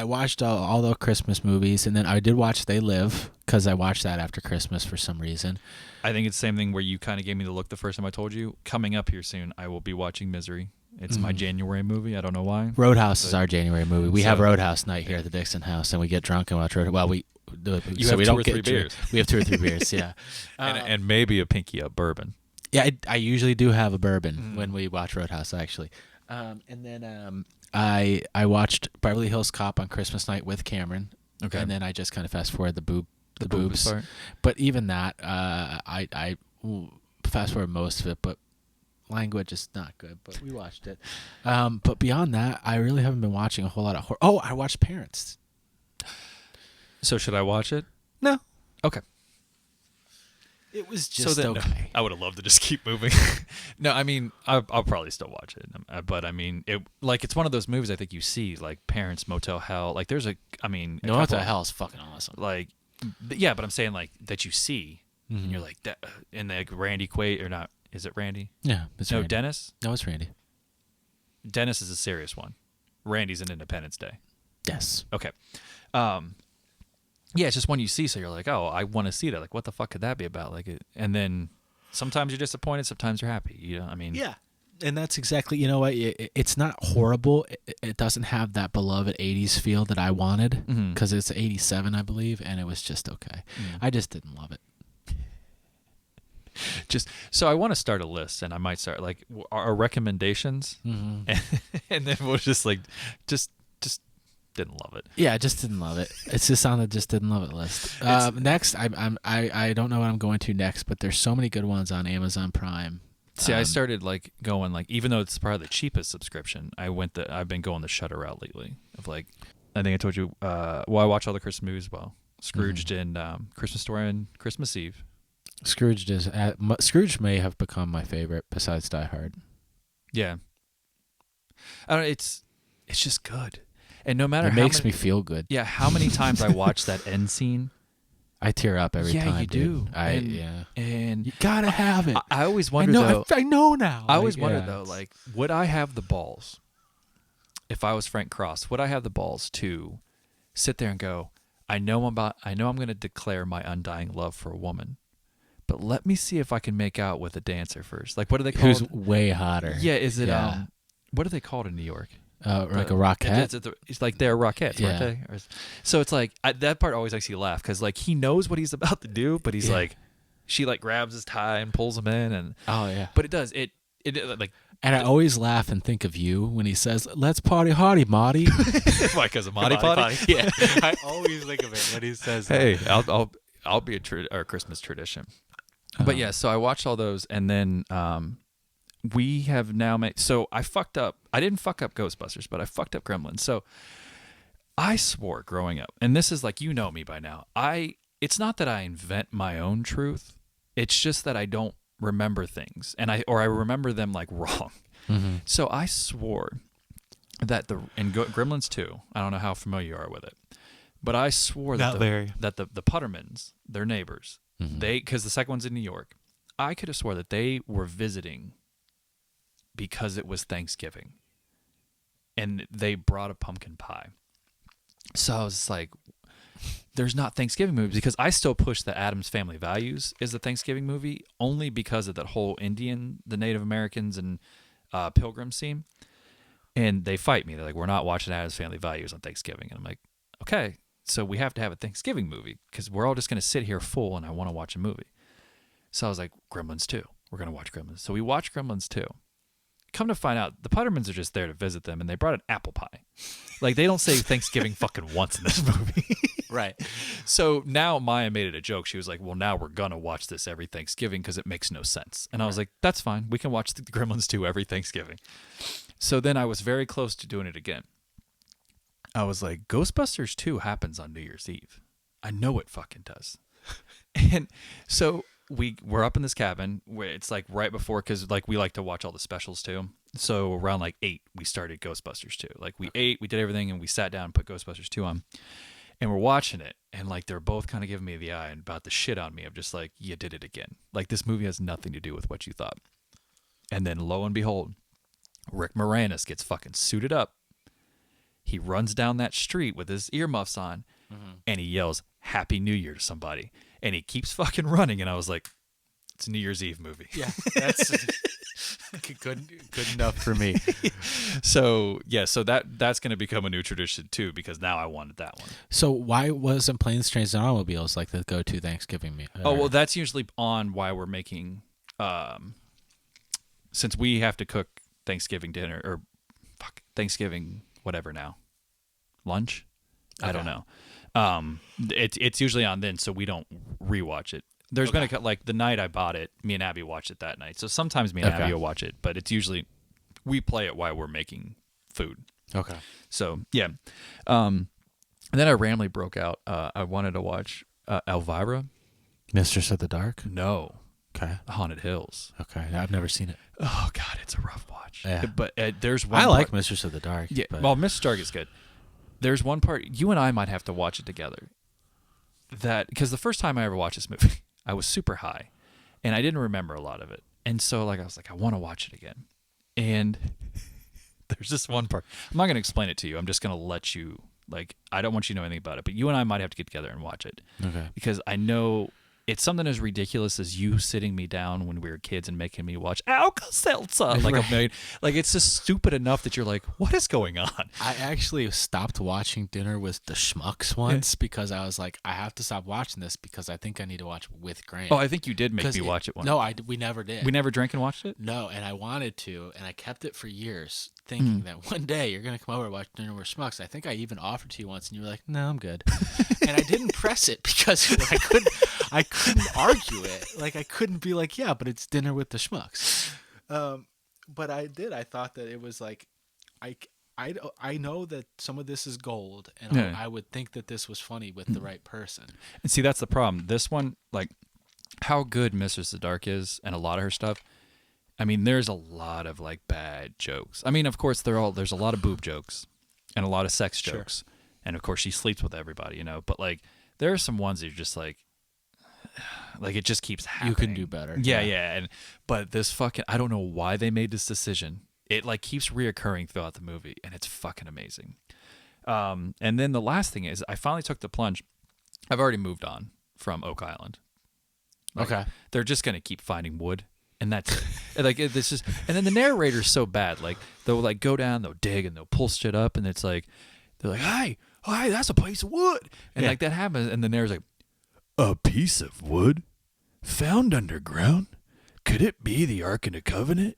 watched all the Christmas movies, and then I did watch They Live because I watched that after Christmas for some reason.
I think it's the same thing where you kind of gave me the look the first time I told you. Coming up here soon, I will be watching Misery. It's my January movie. I don't know why.
Roadhouse is our January movie. We have Roadhouse night here at the Dixon House, and we get drunk and watch Roadhouse. Well, we have 2 or 3
beers.
We have 2 or 3 beers, yeah.
And maybe a pinky up bourbon.
Yeah, I usually do have a bourbon when we watch Roadhouse, actually. And then I watched Beverly Hills Cop on Christmas night with Cameron. Okay. And then I just kind of fast forward the boobs part. But even that, I fast forward most of it, but language is not good, but we watched it. But beyond that, I really haven't been watching a whole lot of horror. Oh, I watched Parents.
So should I watch it?
No.
Okay.
It was just okay.
I would have loved to just keep moving. No, I mean, I'll probably still watch it. But I mean, it's one of those movies I think you see, like Parents, Motel Hell. Like there's
Motel Hell is fucking awesome.
Like, yeah, but I'm saying like that you see, and you're like, that, and like Randy Quaid or not? Is it Randy?
Yeah, it's Randy.
Dennis.
No, it's Randy.
Dennis is a serious one. Randy's an Independence Day.
Yes.
Okay. Yeah, it's just one you see, so you're like, oh, I want to see that. Like, what the fuck could that be about? Like, and then sometimes you're disappointed, sometimes you're happy. You know, I mean,
yeah, and that's exactly. You know what? It's not horrible. It doesn't have that beloved '80s feel that I wanted because it's '87, I believe, and it was just okay. I just didn't love it.
So I want to start a list, and I might start like our recommendations, and then we'll just didn't love it.
Yeah, I just didn't love it. It's just on the just didn't love it list. Next, I don't know what I'm going to next, but there's so many good ones on Amazon Prime.
See, I started like going like, even though it's probably the cheapest subscription, I've been going the Shudder route lately. Of like, I think I told you. I watch all the Christmas movies. Well, Scrooged and Christmas Story and Christmas Eve.
Scrooge may have become my favorite besides Die Hard.
Yeah. I don't know, it's just good. And no matter
it makes me feel good.
Yeah, how many times I watch that end scene,
I tear up every time.
Yeah, you do.
And you gotta have it.
I always wonder though.
I know now.
I always wonder though, like, would I have the balls if I was Frank Cross? Would I have the balls to sit there and go, I know I'm going to declare my undying love for a woman, but let me see if I can make out with a dancer first. Like, what do they call?
Who's way hotter?
Yeah, is it? What are they called in New York?
Like a rockette.
It's like they're rockettes, aren't they? So it's like that part always makes you laugh because like he knows what he's about to do, but he's like, she like grabs his tie and pulls him in, and But it does it like.
And I always laugh and think of you when he says, "Let's party hardy, Marty."
Why? Because of Marty Potty?
Yeah, I always think of it when he says,
"Hey, I'll be a Christmas tradition." But yeah, so I watched all those, and then we have now made. So I fucked up. I didn't fuck up Ghostbusters, but I fucked up Gremlins. So I swore growing up, and this is like, you know me by now. It's not that I invent my own truth. It's just that I don't remember things, and I remember them like wrong. Mm-hmm. So I swore that Gremlins 2, I don't know how familiar you are with it, but I swore that the Puttermans, their neighbors, mm-hmm. because the second one's in New York, I could have swore that they were visiting because it was Thanksgiving, and they brought a pumpkin pie. So I was like, there's not Thanksgiving movies, because I still push that Addams Family Values is a Thanksgiving movie only because of that whole the Native Americans and Pilgrim scene. And they fight me. They're like, we're not watching Addams Family Values on Thanksgiving. And I'm like, okay, so we have to have a Thanksgiving movie because we're all just going to sit here full and I want to watch a movie. So I was like, Gremlins 2. We're going to watch Gremlins. So we watched Gremlins 2. Come to find out, the Puttermans are just there to visit them, and they brought an apple pie. Like, they don't say Thanksgiving fucking once in this movie.
Right.
So now Maya made it a joke. She was like, well, now we're going to watch this every Thanksgiving because it makes no sense. And I was like, that's fine. We can watch the Gremlins 2 every Thanksgiving. So then I was very close to doing it again. I was like, Ghostbusters 2 happens on New Year's Eve. I know it fucking does. And so we're up in this cabin where it's like right before, because like we like to watch all the specials too. So around like 8, we started Ghostbusters 2. Like we ate, we did everything, and we sat down and put Ghostbusters 2 on. And we're watching it, and like they're both kind of giving me the eye and about the shit on me of just like, you did it again. Like, this movie has nothing to do with what you thought. And then lo and behold, Rick Moranis gets fucking suited up. He runs down that street with his earmuffs on, and he yells Happy New Year to somebody. And he keeps fucking running, and I was like, it's a New Year's Eve movie.
Yeah, that's good enough for me.
So yeah, so that's going to become a new tradition too, because now I wanted that one.
So why wasn't Planes, Trains, and Automobiles like the go-to Thanksgiving meal?
Oh, well, that's usually on why we're making, since we have to cook Thanksgiving dinner, or Thanksgiving whatever now, lunch. Okay. I don't know. It's usually on then, so we don't rewatch it. There's been like the night I bought it, me and Abby watched it that night. So sometimes me and Abby will watch it, but it's usually we play it while we're making food.
Okay.
So yeah. And then I randomly broke out. I wanted to watch Elvira.
Mistress of the Dark?
No.
Okay.
Haunted Hills.
Okay. I've never seen it.
Oh God, it's a rough watch.
Yeah.
But there's one.
I like Mistress of the Dark.
Yeah.
But...
Well, Mistress of the Dark is good. There's one part you and I might have to watch it together. Because the first time I ever watched this movie, I was super high, and I didn't remember a lot of it. And so like I was like, I want to watch it again. And there's this one part. I'm not going to explain it to you. I'm just going to let you, like, I don't want you to know anything about it, but you and I might have to get together and watch it.
Okay.
Because I know it's something as ridiculous as you sitting me down when we were kids and making me watch Alka-Seltzer like a million. Like, it's just stupid enough that you're like, what is going on?
I actually stopped watching Dinner with the Schmucks once because I was like, I have to stop watching this because I think I need to watch with Grant.
Oh, I think you did make me watch it once.
No, we never did.
We never drank and watched it?
No, and I wanted to, and I kept it for years, thinking that one day you're going to come over and watch Dinner with Schmucks. I think I even offered to you once, and you were like, no, I'm good. And I didn't press it because I couldn't argue it. Like, I couldn't be like, yeah, but it's Dinner with the Schmucks. But I did. I thought that it was like, I know that some of this is gold, and I would think that this was funny with the right person.
And see, that's the problem. This one, like, how good Mistress of the Dark is and a lot of her stuff. I mean, there's a lot of like bad jokes. I mean, of course, there's a lot of boob jokes and a lot of sex jokes, and of course, she sleeps with everybody, you know. But like, there are some ones that you're just like it just keeps happening.
You can do better.
Yeah. But this fucking, I don't know why they made this decision. It like keeps reoccurring throughout the movie, and it's fucking amazing. And then the last thing is, I finally took the plunge. I've already moved on from Oak Island. Like,
okay.
They're just gonna keep finding wood, and that's it. Like this is, and then the narrator's so bad. Like they'll like go down, they'll dig, and they'll pull shit up, and it's like they're like, "Hey, that's a piece of wood," and like that happens, and the narrator's like, "A piece of wood found underground? Could it be the Ark of the Covenant?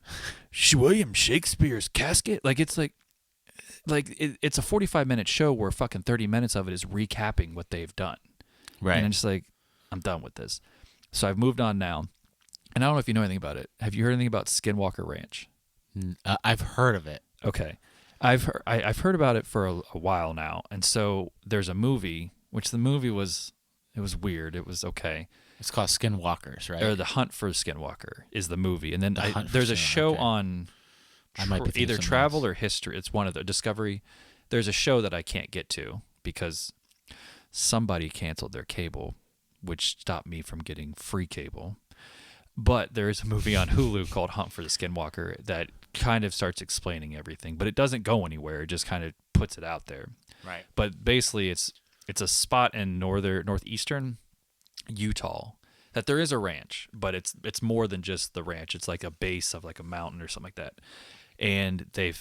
William Shakespeare's casket?" Like it's it's a 45-minute show where fucking 30 minutes of it is recapping what they've done.
Right.
And I'm just like, I'm done with this. So I've moved on now. And I don't know if you know anything about it. Have you heard anything about Skinwalker Ranch?
I've heard of it.
Okay. I've heard about it for a while now. And so there's a movie, which the movie was weird. It was okay.
It's called Skinwalkers, right?
Or The Hunt for Skinwalker is the movie. And then there's a
Skinwalker,
show
okay.
on
I might be
either
thinking
travel
something
or history. It's one of the Discovery. There's a show that I can't get to because somebody canceled their cable, which stopped me from getting free cable. But there is a movie on Hulu called Hunt for the Skinwalker that kind of starts explaining everything, but it doesn't go anywhere. It just kind of puts it out there.
Right.
But basically, it's a spot in northeastern Utah that there is a ranch, but it's more than just the ranch. It's like a base of like a mountain or something like that. And they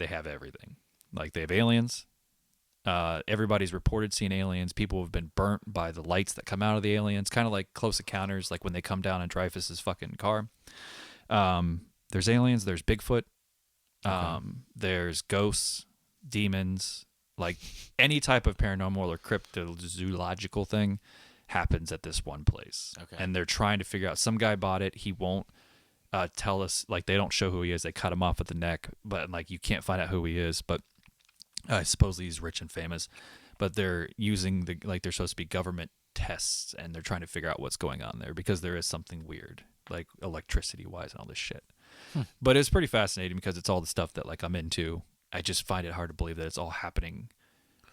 have everything. Like they have aliens. Everybody's reported seeing aliens. People have been burnt by the lights that come out of the aliens, kind of like Close Encounters, like when they come down in Dreyfus's fucking car. There's aliens. There's Bigfoot. There's ghosts, demons, like any type of paranormal or cryptozoological thing happens at this one place.
Okay.
And they're trying to figure out. Some guy bought it. He won't tell us. Like they don't show who he is. They cut him off at the neck, but like you can't find out who he is. But supposedly he's rich and famous. But they're using they're supposed to be government tests, and they're trying to figure out what's going on there because there is something weird, like electricity wise and all this shit. But it's pretty fascinating because it's all the stuff that like I'm into. I just find it hard to believe that it's all happening.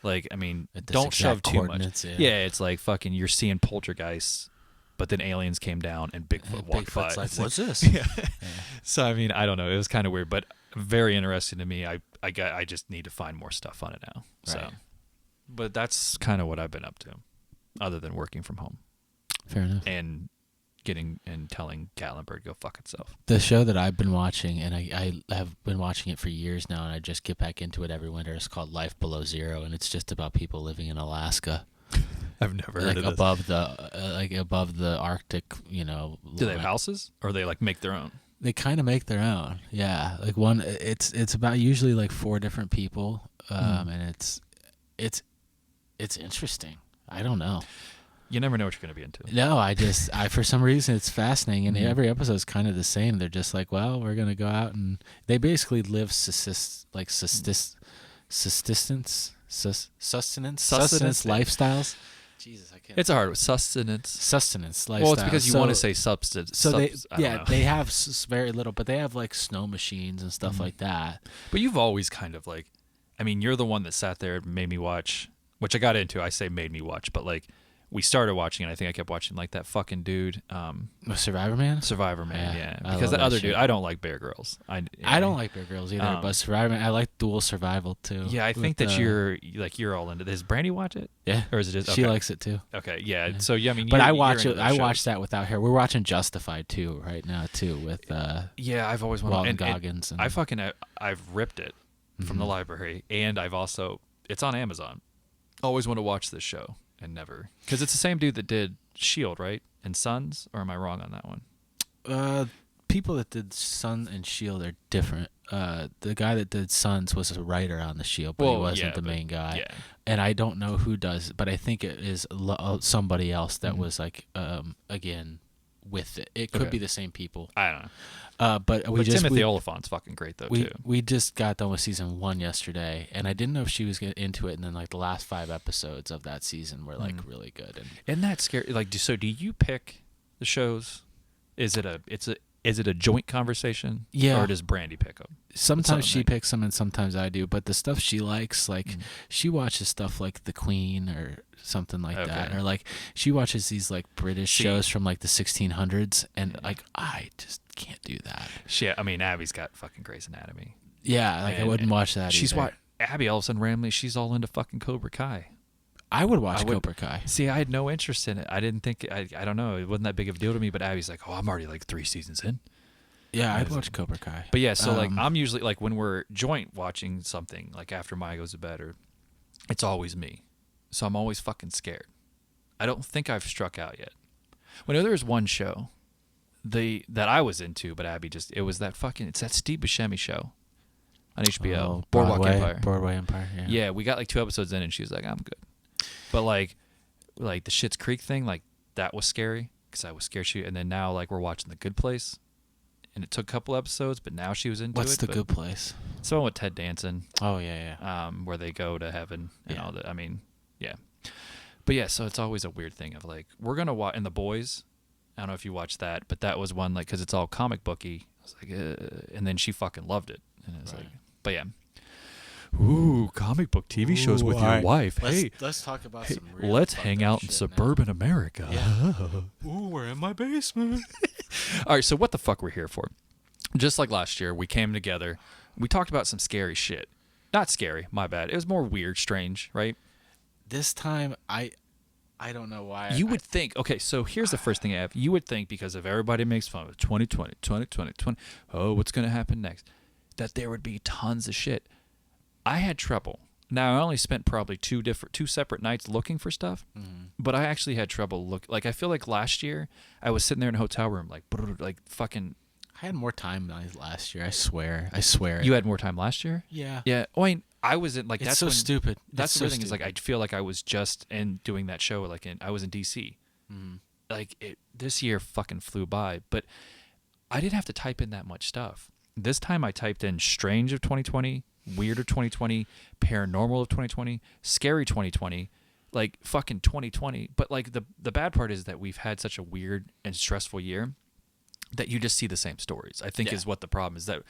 Like, I mean, don't shove too much. Yeah, it's like fucking you're seeing poltergeists, but then aliens came down and Bigfoot walked by.
Like, what's this?
Yeah. So I mean, I don't know. It was kind of weird, but very interesting to me. I just need to find more stuff on it now.
Right.
So, but that's kind of what I've been up to, other than working from home.
Fair enough.
And telling Gatlinburg to go fuck itself.
The show that I've been watching, and I have been watching it for years now, and I just get back into it every winter. It's called Life Below Zero, and it's just about people living in Alaska.
I've never heard of this.
Above the Arctic, you know.
Do they have houses, or they like make their own?
They kind of make their own. Yeah, like one. It's about usually like 4 different people, and it's interesting. I don't know.
You never know what you're going to be into.
No, I for some reason it's fascinating, and every episode is kind of the same. They're just like, well, we're going to go out, and they basically live sustenance lifestyles. Jesus, I can't.
It's a hard word. Sustenance lifestyles.
Well,
it's because you want to say substance.
So they have very little, but they have like snow machines and stuff like that.
But you've always kind of like, I mean, you're the one that sat there and made me watch, which I got into. I say made me watch, but like we started watching it. I think I kept watching like that fucking dude.
Survivor Man?
Survivor Man, yeah.
I
Because
love
that other
shit.
dude, I don't like Bear Grylls. I
don't like Bear Grylls either, but Survivor Man, I like dual survival too.
Yeah, I think that you're all into this. Does Brandy watch it?
Yeah.
Or is it just
She likes it too.
Okay, yeah. So yeah, I mean,
but I watch it. I watch that without her. We're watching Justified too right now too with
yeah, I've always wanted
Walton Goggins. And
I've ripped it from the library, and I've also it's on Amazon. Always want to watch this show and never, because it's the same dude that did Shield, right? And Sons, or am I wrong on that one?
People that did Sun and Shield are different. The guy that did Sons was a writer on the Shield, but he wasn't the main guy. Yeah. And I don't know who does, but I think it is somebody else that was like again with it. It could be the same people.
I don't know.
But
Timothy Oliphant's fucking great though too.
We just got done with season 1 yesterday, and I didn't know if she was into it. And then like the last 5 episodes of that season were like really good. And
isn't that scary? Like, so do you pick the shows? Is it a joint conversation?
Yeah.
Or does Brandy pick them?
Sometimes she picks them and sometimes I do. But the stuff she likes, like she watches stuff like The Queen or something like that, or like she watches these like British shows from like the 1600s, and like I just can't do that.
I mean, Abby's got fucking Grey's Anatomy.
Yeah, like I wouldn't watch that.
She's what Abby all of a sudden randomly she's all into fucking Cobra Kai.
I would watch Cobra Kai.
See, I had no interest in it. I didn't think I don't know. It wasn't that big of a deal to me. But Abby's like, oh, I'm already like 3 seasons in.
Yeah, I'd watch Cobra Kai.
But yeah, so like I'm usually like when we're joint watching something like after Maya goes to bed, or it's always me. So I'm always fucking scared. I don't think I've struck out yet. Well, there was one show that I was into, but Abby it was that fucking it's that Steve Buscemi show on HBO, Boardwalk Empire.
Boardwalk Empire.
Yeah, we got like 2 episodes in, and she was like, I'm good. But like the Schitt's Creek thing, like that was scary because I was scared. And then now like we're watching The Good Place, and it took a couple episodes, but now she was into
What's The Good Place?
Someone with Ted Danson.
Oh yeah.
Where they go to heaven and all that. I mean, yeah. But yeah, so it's always a weird thing of like we're gonna watch and The Boys. I don't know if you watched that, but that was one like because it's all comic booky. I was like, and then she fucking loved it, and it was like, but yeah. Ooh, comic book TV shows with your wife.
Let's talk about some real
let's hang out in suburban America.
Yeah. Ooh, we're in my basement.
All right, so what the fuck we're here for? Just like last year, we came together. We talked about some scary shit. Not scary, my bad. It was more weird, strange, right?
This time, I don't know why.
You would think, okay, so here's the first thing I have. You would think because if everybody makes fun of 2020, oh, what's going to happen next? That there would be tons of shit. I had trouble. Now I only spent probably two separate nights looking for stuff, but I actually had trouble like I feel like last year I was sitting there in a hotel room like fucking.
I had more time than last year. I swear.
You had more time last year?
Yeah.
Yeah. I mean, I was in like
it's
that's
so
when,
stupid.
That's
it's
the
so
thing
stupid.
is like I feel like I was just in doing that show like I was in DC. Like this year fucking flew by, but I didn't have to type in that much stuff. This time I typed in strange of 2020. Weird of 2020, paranormal of 2020, scary 2020, like fucking 2020. But like the bad part is that we've had such a weird and stressful year that you just see the same stories. I think is what the problem is that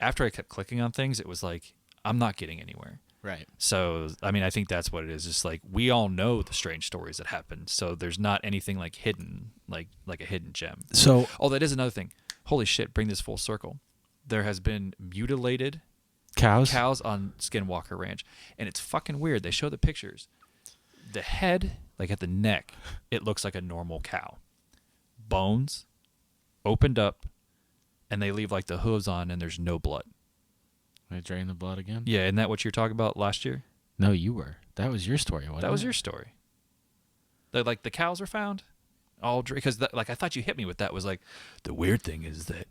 after I kept clicking on things, it was like I'm not getting anywhere.
Right.
So I mean, I think that's what it is. Just like we all know the strange stories that happen, so there's not anything like hidden, like a hidden gem.
So
that is another thing. Holy shit! Bring this full circle. There has been mutilated cows on Skinwalker Ranch, and it's fucking weird. They show the pictures. The head, like at the neck, it looks like a normal cow. Bones opened up, and they leave like the hooves on, and there's no blood.
They drain the blood again?
Yeah, isn't that what you were talking about last year?
No, you were. That was your story, wasn't it?
That was your story. Like the cows were found, all because like I thought you hit me with that. Was like the weird thing is that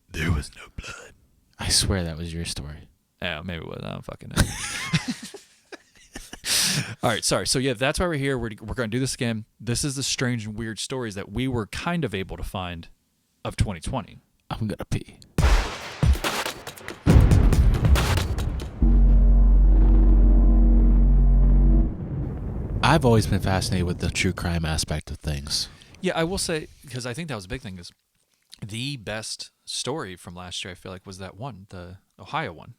there was no blood.
I swear that was your story.
Yeah, maybe it was. I don't fucking know. All right, sorry. So yeah, that's why we're here. We're going to do this again. This is the strange and weird stories that we were kind of able to find of 2020.
I'm going to pee. I've always been fascinated with the true crime aspect of things.
Yeah, I will say, because I think that was a big thing, is the best story from last year, I feel like, was that one, the Ohio one.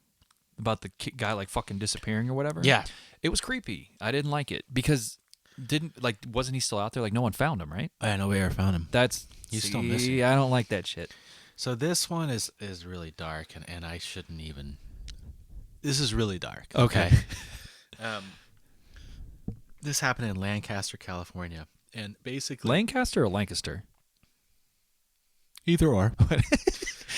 About the guy like fucking disappearing or whatever.
Yeah.
It was creepy. I didn't like it because wasn't he still out there? Like no one found him, right?
I know we ever found him.
He's
still missing.
I don't like that shit.
So this one is really dark and I shouldn't even. This is really dark.
Okay.
This happened in Lancaster, California, and basically
Lancaster or Lancaster?
Either or.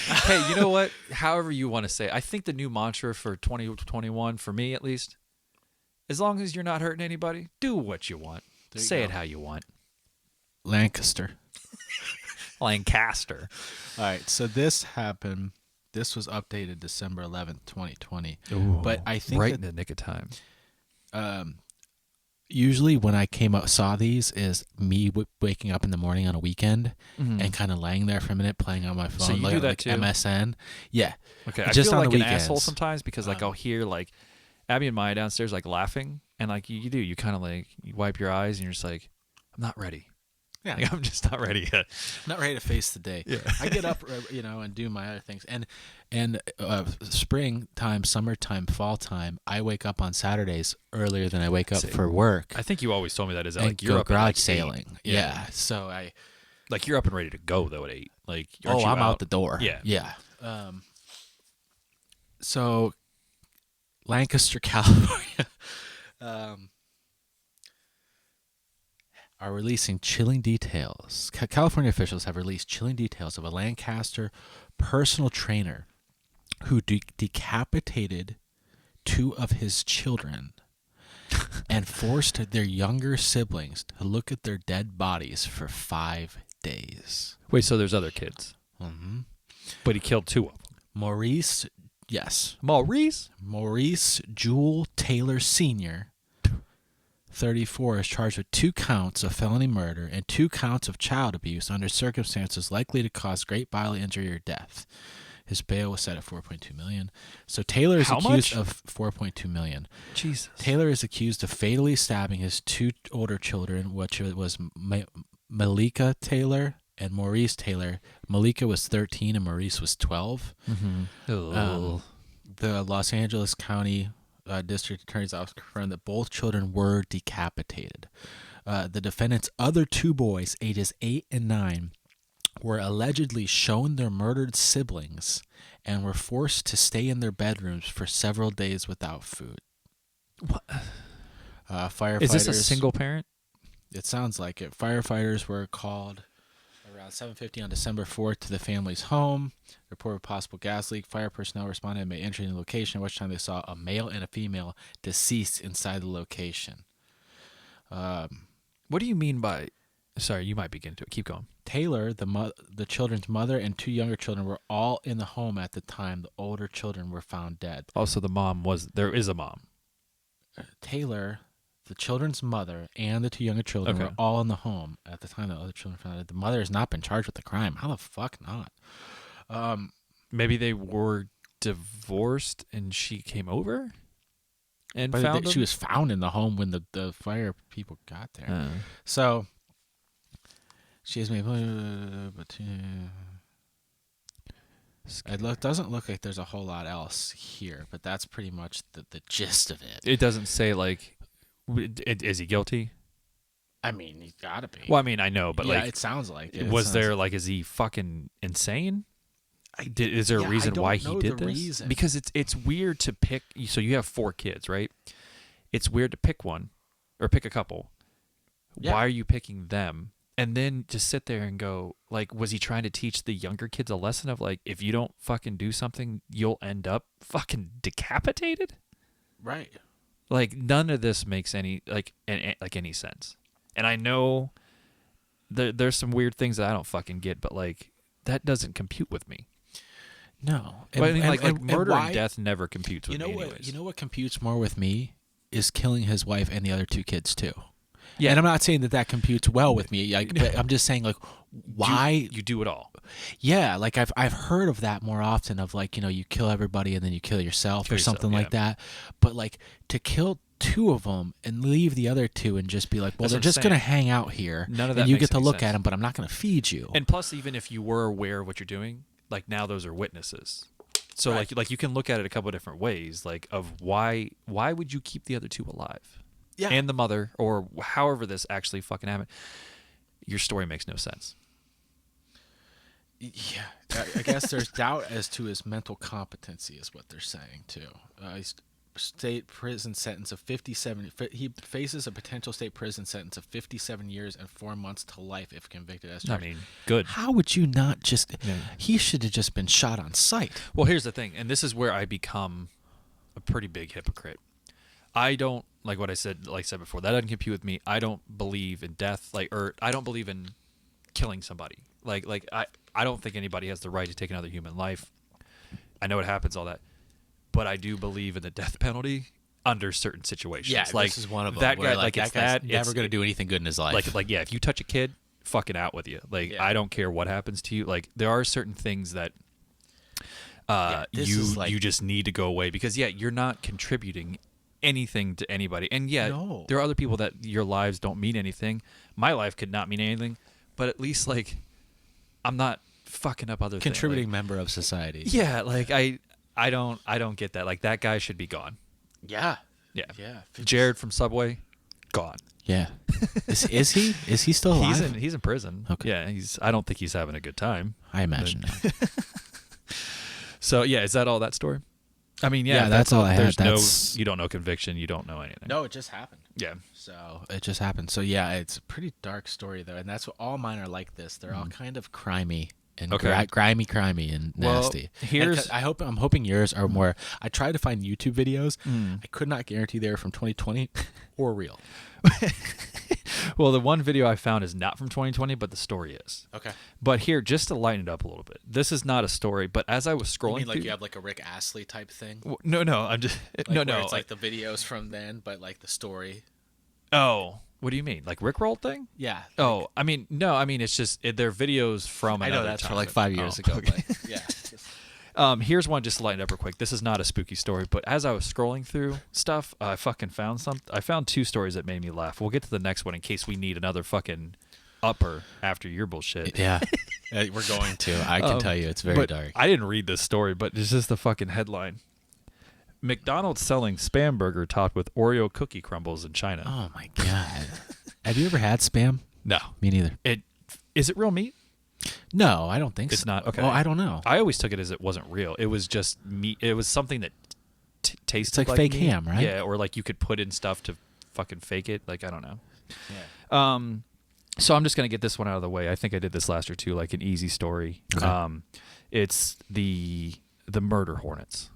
Hey, you know what? However you want to say it. I think the new mantra for 2021, for me at least, as long as you're not hurting anybody, do what you want. Say it how you want.
Lancaster.
Lancaster.
All right, so this happened. This was updated December 11th, 2020.
Ooh,
but I think
right in the nick of time.
Usually when I saw these is me waking up in the morning on a weekend and kind of laying there for a minute playing on my phone.
So you do that
like
too?
MSN. Yeah.
Okay.
Just
I feel
on
like
the
an
weekends.
asshole sometimes because like I'll hear like Abby and Maya downstairs like laughing and like you kind of like you wipe your eyes and you're just like I'm not ready.
Yeah.
Like, I'm just not ready yet.
Not ready to face the day.
Yeah.
I get up, and do my other things. And springtime, summertime, fall time, I wake up on Saturdays earlier than I wake up for work.
I think you always told me that. Is that
and
like you're
go
up
garage
at like
sailing.
8?
Yeah. So
like you're up and ready to go though at 8. Like
I'm out the door.
Yeah.
Yeah. So Lancaster, California, are releasing chilling details. California officials have released chilling details of a Lancaster personal trainer who decapitated 2 of his children and forced their younger siblings to look at their dead bodies for 5 days.
Wait, so there's other kids.
Mm-hmm.
But he killed 2 of them.
Maurice Jewel Taylor Sr., 34, is charged with 2 counts of felony murder and 2 counts of child abuse under circumstances likely to cause great bodily injury or death. His bail was set at $4.2 million. So Taylor is accused of $4.2 million.
Jesus.
Taylor is accused of fatally stabbing his 2 older children, which was Malika Taylor and Maurice Taylor. Malika was 13 and Maurice was 12.
Mm-hmm.
The Los Angeles County District Attorney's Office confirmed that both children were decapitated. The defendant's other 2 boys, ages 8 and 9, were allegedly shown their murdered siblings and were forced to stay in their bedrooms for several days without food.
What?
Firefighters.
Is this a single parent?
It sounds like it. Firefighters were called around 7:50 on December 4th to the family's home. Report of possible gas leak. Fire personnel responded and made entry in the location, at which time they saw a male and a female deceased inside the location.
What do you mean by... Sorry, you might begin to it. Keep going.
Taylor, the children's mother, and 2 younger children were all in the home at the time the older children were found dead.
Also, the mom was... There is a mom.
Taylor, the children's mother, and the 2 younger children were all in the home at the time the other children found dead. The mother has not been charged with the crime. How the fuck not?
Maybe they were divorced and she came over and found them?
She was found in the home when the fire people got there. So... She has made, but it doesn't look like there's a whole lot else here, but that's pretty much the gist of it.
It doesn't say, like, is he guilty?
I mean, he's got to be.
Well, I mean, I know, but, like...
it sounds like it.
Is he fucking insane? Is there a reason why he did this?
Reason.
Because it's weird to pick... So you have 4 kids, right? It's weird to pick one, or pick a couple. Yeah. Why are you picking them? And then just sit there and go, like, was he trying to teach the younger kids a lesson of, like, if you don't fucking do something, you'll end up fucking decapitated?
Right.
Like, none of this makes any sense. And I know there's some weird things that I don't fucking get, but, like, that doesn't compute with me.
No.
But I mean, murder and death never computes with me anyways.
You know what computes more with me is killing his wife and the other 2 kids, too.
Yeah,
and I'm not saying that computes well with me. But I'm just saying, like, why
you do it all?
Yeah, like I've heard of that more often. Of like, you kill everybody and then you kill yourself or something like that. But like to kill 2 of them and leave the other 2 and just be like, well, they're just gonna hang out here.
None of that.
And you
makes
get to
any
look
sense.
at them, but I'm not gonna feed you.
And plus, even if you were aware of what you're doing, like now those are witnesses. So like you can look at it a couple of different ways. Like of why would you keep the other 2 alive? Yeah. And the mother, or however this actually fucking happened. Your story makes no sense.
Yeah, I guess there's doubt as to his mental competency, is what they're saying too. State prison sentence of 57. He faces a potential state prison sentence of 57 years and 4 months to life if convicted as charged.
I mean, good.
How would you not just? Yeah. He should have just been shot on sight.
Well, here's the thing, and this is where I become a pretty big hypocrite. I don't like what I said. Like I said before, that doesn't compute with me. I don't believe in death, or I don't believe in killing somebody. I don't think anybody has the right to take another human life. I know it happens, all that, but I do believe in the death penalty under certain situations.
Yeah, this is one of them. That guy, that guy's never going to do anything good in his life.
Like, if you touch a kid, fucking out with you. I don't care what happens to you. Like, there are certain things that you just need to go away because you're not contributing anything to anybody. And there are other people that your lives don't mean anything. My life could not mean anything. but at least like I'm not fucking up other
contributing
things.
member of society.
Yeah, like I don't get that. Like that guy should be gone.
Yeah.
Yeah.
Yeah.
Jared from Subway, gone.
Yeah. Is he? Is he still alive?
He's in prison.
Okay.
Yeah, I don't think he's having a good time.
I imagine not.
So yeah, is that all that story? I mean, yeah,
that's all I had.
You don't know conviction, you don't know anything.
No, it just happened.
Yeah.
So it just happened. So yeah, it's a pretty dark story though, and that's what all mine are like this. They're all kind of crimey and grimy and nasty.
Well,
I'm hoping yours are more. I tried to find YouTube videos. I could not guarantee they were from 2020 or real.
Well, the one video I found is not from 2020, but the story is.
Okay.
But here, just to lighten it up a little bit, this is not a story. But as I was scrolling,
You mean like you have like a Rick Astley type thing?
No, I'm just no.
It's like the videos from then, but like the story.
Oh, what do you mean? Like Rickroll thing?
Yeah.
Oh, I mean, no. I mean, it's just they're videos from.
I know that's for like 5 years ago.
Okay.
But yeah.
Here's one just to lighten up real quick. This is not a spooky story, but as I was scrolling through stuff, I fucking found I found 2 stories that made me laugh. We'll get to the next one in case we need another fucking upper after your bullshit.
Yeah. We're going to. I can tell you, it's very dark.
I didn't read this story, but it's just the fucking headline. McDonald's selling Spam burger topped with Oreo cookie crumbles in China.
Oh my god. Have you ever had Spam?
No.
Me neither.
Is it real meat?
No, I don't think so.
It's not. Okay.
Well, I don't know.
I always took it as it wasn't real. It was just meat. It was something that tasted
like fake
meat.
ham, right?
Yeah, or like you could put in stuff to fucking fake it. Like I don't know.
Yeah.
So I'm just gonna get this one out of the way. I think I did this last year too, like an easy story.
Okay.
It's the murder hornets.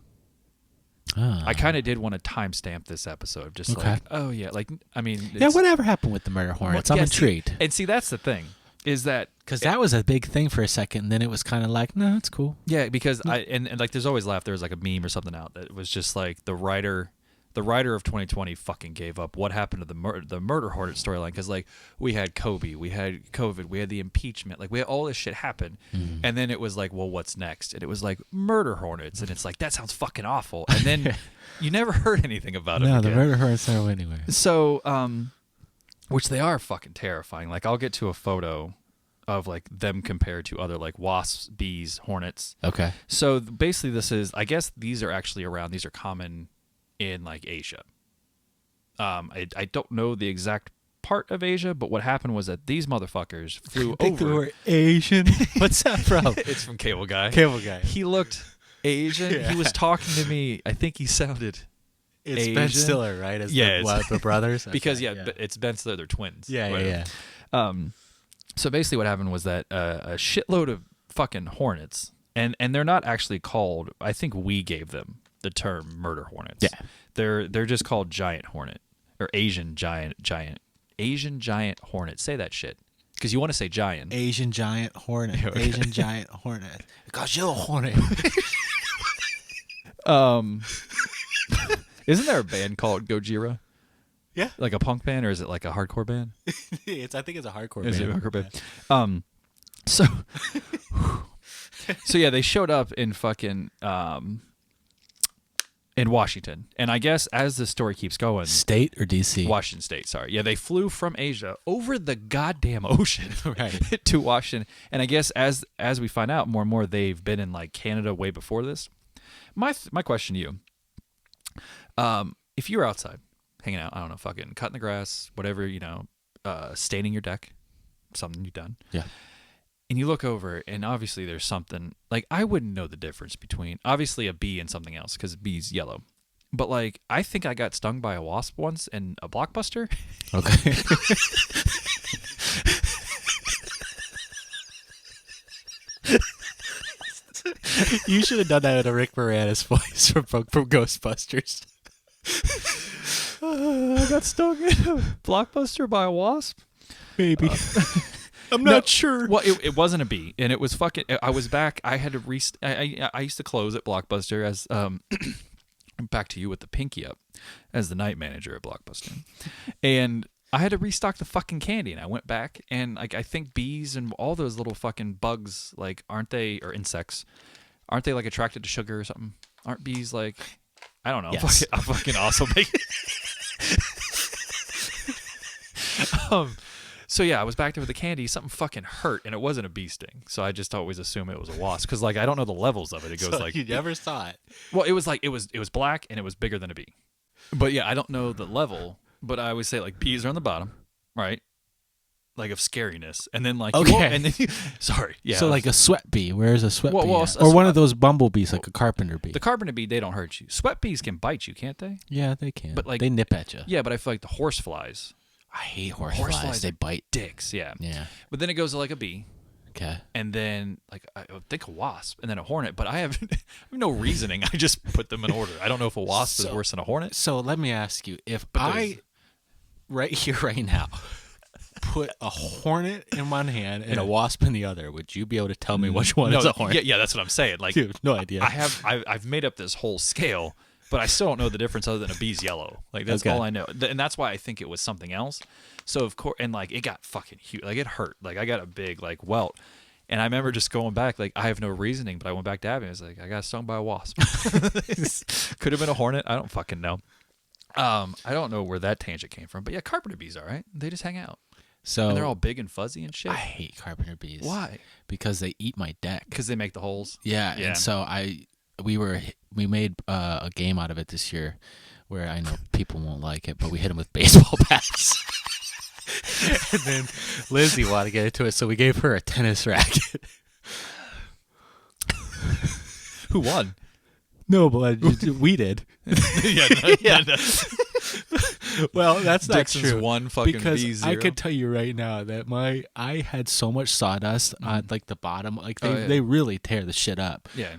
Ah.
I kind of did want to timestamp this episode, just
Okay.
like, oh yeah, like I mean,
Yeah, whatever happened with the murder hornets? I'm intrigued.
And see, that's the thing, is that
because that was a big thing for a second, and then it was kind of like, no, it's cool.
yeah, because and like there's always there's like a meme or something out that was just like the writer of 2020 fucking gave up. What happened to the murder hornet storyline? Because like we had Kobe, we had COVID, we had the impeachment, like we had all this shit happen, and then it was like, well, what's next? And it was like murder hornets, and it's like that sounds fucking awful. And then you never heard anything about it.
No,
again.
the murder hornets never went anywhere.
So, which they are fucking terrifying. Like I'll get to a photo of like them compared to other like wasps, bees, hornets.
Okay.
So basically, this is, I guess these are actually around. These are common in like Asia. I don't know the exact part of Asia, but what happened was that these motherfuckers flew over.
They were Asian. What's that from?
It's from Cable Guy.
Cable Guy.
He looked Asian.
Yeah.
He was talking to me. I think he sounded
It's
Asian.
Ben Stiller, right? As the brothers.
Because
Okay,
it's Ben Stiller. They're twins.
Yeah.
So basically, what happened was that a shitload of fucking hornets, and they're not actually called. I think we gave them the term murder hornets.
Yeah.
They're just called giant hornet or Asian giant hornet. Say that shit because you want to say giant.
Asian giant hornet.
Okay.
Asian giant hornet. Because you're a hornet.
Isn't there a band called Gojira?
Yeah.
Like a punk band, or is it like a hardcore band?
I think it's a hardcore
Is
band.
it a hardcore band? So yeah, they showed up in fucking in Washington, and I guess as the story keeps going,
State or DC?
Washington State. Sorry, yeah, they flew from Asia over the goddamn ocean
Right.
to Washington, and I guess as we find out more and more, they've been in like Canada way before this. My question to you, if you were outside hanging out, I don't know, fucking cutting the grass, whatever, staining your deck, something you've done.
Yeah.
And you look over, and obviously there's something, like, I wouldn't know the difference between, obviously, a bee and something else, because a bee's yellow. But, like, I think I got stung by a wasp once in a Blockbuster.
Okay. You should have done that in a Rick Moranis voice from Ghostbusters.
I got stung in a Blockbuster by a wasp?
Maybe. I'm not sure.
Well, it wasn't a bee, and it was fucking. I was back. I had to I used to close at Blockbuster as back to you with the pinky up as the night manager at Blockbuster, and I had to restock the fucking candy. And I went back, and like I think bees and all those little fucking bugs, like aren't they, or insects, aren't they like attracted to sugar or something? Aren't bees like? I don't know.
Yes.
I'm fucking awesome. So yeah, I was back there with the candy. Something fucking hurt, and it wasn't a bee sting. So I just always assume it was a wasp because like I don't know the levels of it. It goes
So
like
you never saw it.
well, it was like it was black and it was bigger than a bee. But yeah, I don't know the level. But I always say like bees are on the bottom, right? Like of scariness, and then like and then sorry, yeah.
So like a sweat bee. Where is a sweat bee?
Or
one of those bumblebees, like a carpenter bee.
The carpenter bee, they don't hurt you. Sweat bees can bite you, can't they?
Yeah, they can.
But like
they nip at you.
Yeah, but I feel like the horse flies.
I hate horse flies. They bite
dicks. Yeah.
Yeah.
But then it goes to like a bee.
Okay.
And then like I would think a wasp, and then a hornet. But I have no reasoning. I just put them in order. I don't know if a wasp is worse than a hornet.
So let me ask you: if I right here, right now, put a hornet in one hand and a wasp in the other, would you be able to tell me which one is a hornet?
Yeah, that's what I'm saying. Like,
dude, no idea.
I've made up this whole scale, but I still don't know the difference other than a bee's yellow. Like that's all I know, and that's why I think it was something else. So of course, and like it got fucking huge. Like it hurt. Like I got a big like welt. And I remember just going back, like, I have no reasoning, but I went back to Abby and I was like, I got stung by a wasp. Could have been a hornet. I don't fucking know. I don't know where that tangent came from. But yeah, carpenter bees, all right? They just hang out. And they're all big and fuzzy and shit.
I hate carpenter bees.
Why?
Because they eat my deck.
Because they make the holes?
Yeah. And so we made a game out of it this year where I know people won't like it, but we hit them with baseball bats. And then Lizzie wanted to get into it, so we gave her a tennis racket.
Who won?
No, but we did.
Yeah.
Well, that's not
Dixon's
true.
One fucking
because
B0.
I could tell you right now that I had so much sawdust on like the bottom, like they really tear the shit up.
Yeah.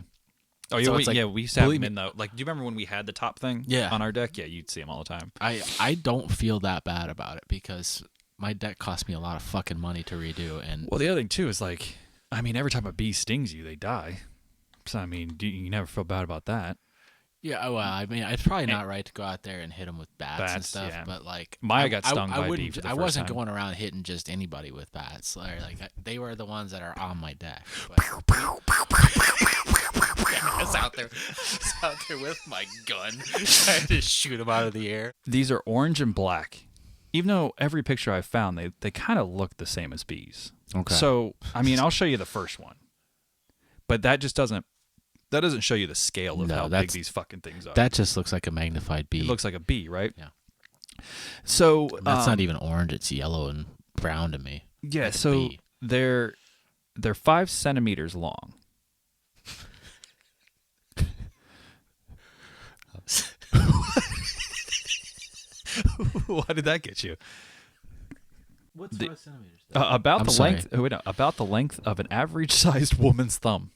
Oh,
So
yeah,
like,
we used to have them in the, like, do you remember when we had the top thing on our deck? Yeah, you'd see them all the time.
I don't feel that bad about it because my deck cost me a lot of fucking money to redo. And
well, the other thing, too, is like, I mean, every time a bee stings you, they die. So, I mean, you never feel bad about that.
Yeah, well, I mean, it's probably not right to go out there and hit them with bats and stuff,
yeah.
but like
Maya got stung by a bee for the
I
first
wasn't
time.
going around hitting just anybody with bats. Like they were the ones that are on my deck. I was out there with my gun trying to shoot them out of the air.
These are orange and black. Even though every picture I've found, they kind of look the same as bees.
Okay.
So, I mean, I'll show you the first one. But that just doesn't show you the scale of how big these fucking things are.
That just looks like a magnified bee.
It looks like a bee, right?
Yeah.
So
that's not even orange; it's yellow and brown to me.
Yeah.
Like
so they're 5 centimeters long. Why did that get you?
What's 5 centimeters?
About the length of an average-sized woman's thumb.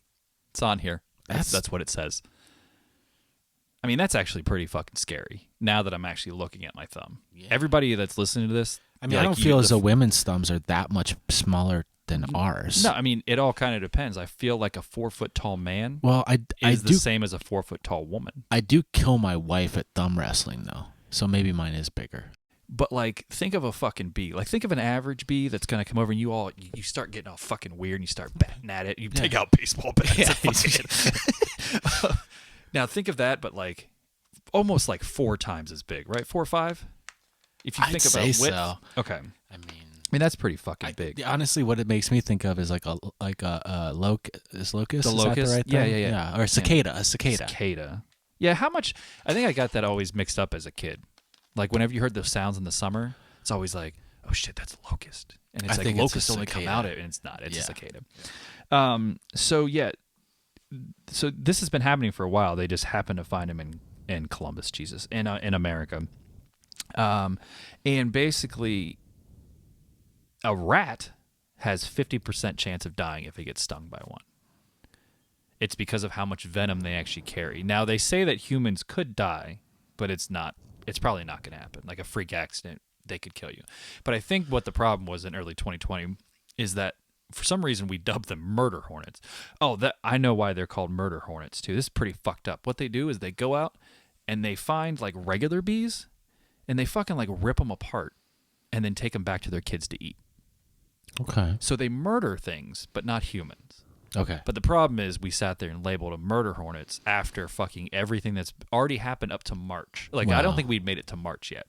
It's on here. That's what it says. I mean, that's actually pretty fucking scary. Now that I'm actually looking at my thumb, everybody that's listening to this,
I mean, I don't feel as though women's thumbs are that much smaller than ours.
No, I mean, it all kind of depends. I feel like a 4 foot tall man.
Well, I
is
do
the same as a 4 foot tall woman.
I do kill my wife at thumb wrestling though, so maybe mine is bigger.
But like, think of a fucking bee. Like, think of an average bee that's gonna come over and you start getting all fucking weird and you start batting at it. You take out baseball bats.
Yeah.
And fucking now think of that, but like almost like 4 times as big, right? 4 or 5. If you think about width,
so.
Okay.
I mean,
that's pretty fucking big.
Honestly, what it makes me think of is like a locust. Is locust?
The locust?
Is that the right thing?
Yeah.
Or a cicada. A cicada.
Cicada. Yeah. How much? I think I got that always mixed up as a kid. Like whenever you heard those sounds in the summer, it's always like, oh shit, that's a locust, and it's like locusts only come out, and it's not. It's a cicada. So this has been happening for a while. They just happened to find him in Columbus, Jesus, in America, and basically, a rat has 50% chance of dying if it gets stung by one. It's because of how much venom they actually carry. Now they say that humans could die, but it's not. It's probably not going to happen. Like a freak accident, they could kill you. But I think what the problem was in early 2020 is that for some reason we dubbed them murder hornets. Oh, I know why they're called murder hornets too. This is pretty fucked up. What they do is they go out and they find like regular bees and they fucking like rip them apart and then take them back to their kids to eat.
Okay.
So they murder things, but not humans.
Okay.
But the problem is we sat there and labeled them murder hornets after fucking everything that's already happened up to March. Like, I don't think we'd made it to March yet.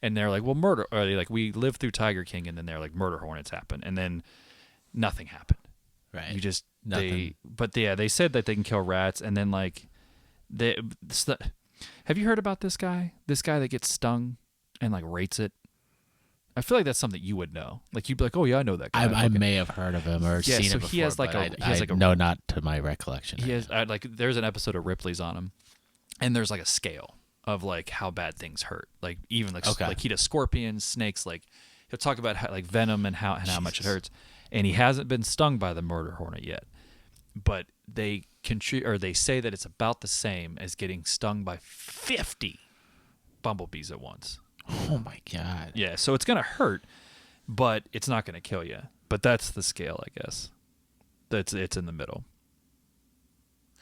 And they're like, well, murder, or they like, we lived through Tiger King, and then they're like, murder hornets happen, and then nothing happened.
Right.
You just
Nothing.
they said that they can kill rats, and then like have you heard about this guy? This guy that gets stung and like rates it. I feel like that's something you would know. Like you'd be like, oh yeah, I know that guy.
I may have heard of him or seen him before.
He has like
no, not to my recollection.
He has like there's an episode of Ripley's on him, and there's like a scale of like how bad things hurt. Like even like like he does scorpions, snakes. Like he'll talk about how, like venom and how much it hurts. And he hasn't been stung by the murder hornet yet, but they they say that it's about the same as getting stung by 50 bumblebees at once.
Oh my god!
Yeah, so it's gonna hurt, but it's not gonna kill you. But that's the scale, I guess. It's in the middle.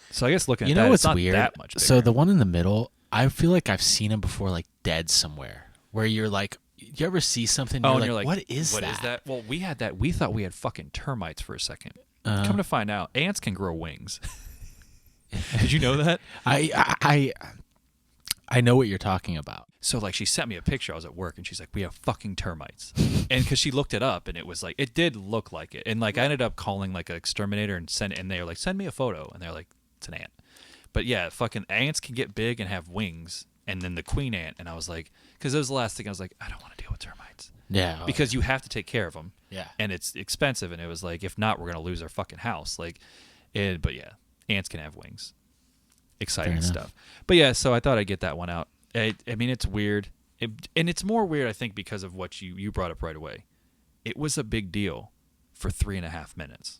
So I guess looking at that, it's not weird? That much bigger.
So the one in the middle, I feel like I've seen him before, like dead somewhere. Where you're like, you ever see something? And you're like, what is that?
What is that? Well, we had that. We thought we had fucking termites for a second. Come to find out, ants can grow wings. Did you know that?
I know what you're talking about.
So like she sent me a picture. I was at work and she's like, we have fucking termites. And because she looked it up and it was like, it did look like it. And like I ended up calling like an exterminator and they were like, send me a photo. And they're like, it's an ant. But yeah, fucking ants can get big and have wings. And then the queen ant. And I was like, because that was the last thing I was like, I don't want to deal with termites.
Yeah.
Because you have to take care of them.
Yeah.
And it's expensive. And it was like, if not, we're going to lose our fucking house. Like, but yeah, ants can have wings. Exciting stuff. But yeah, so I thought I'd get that one out. I mean, it's weird. And it's more weird, I think, because of what you brought up right away. It was a big deal for 3.5 minutes.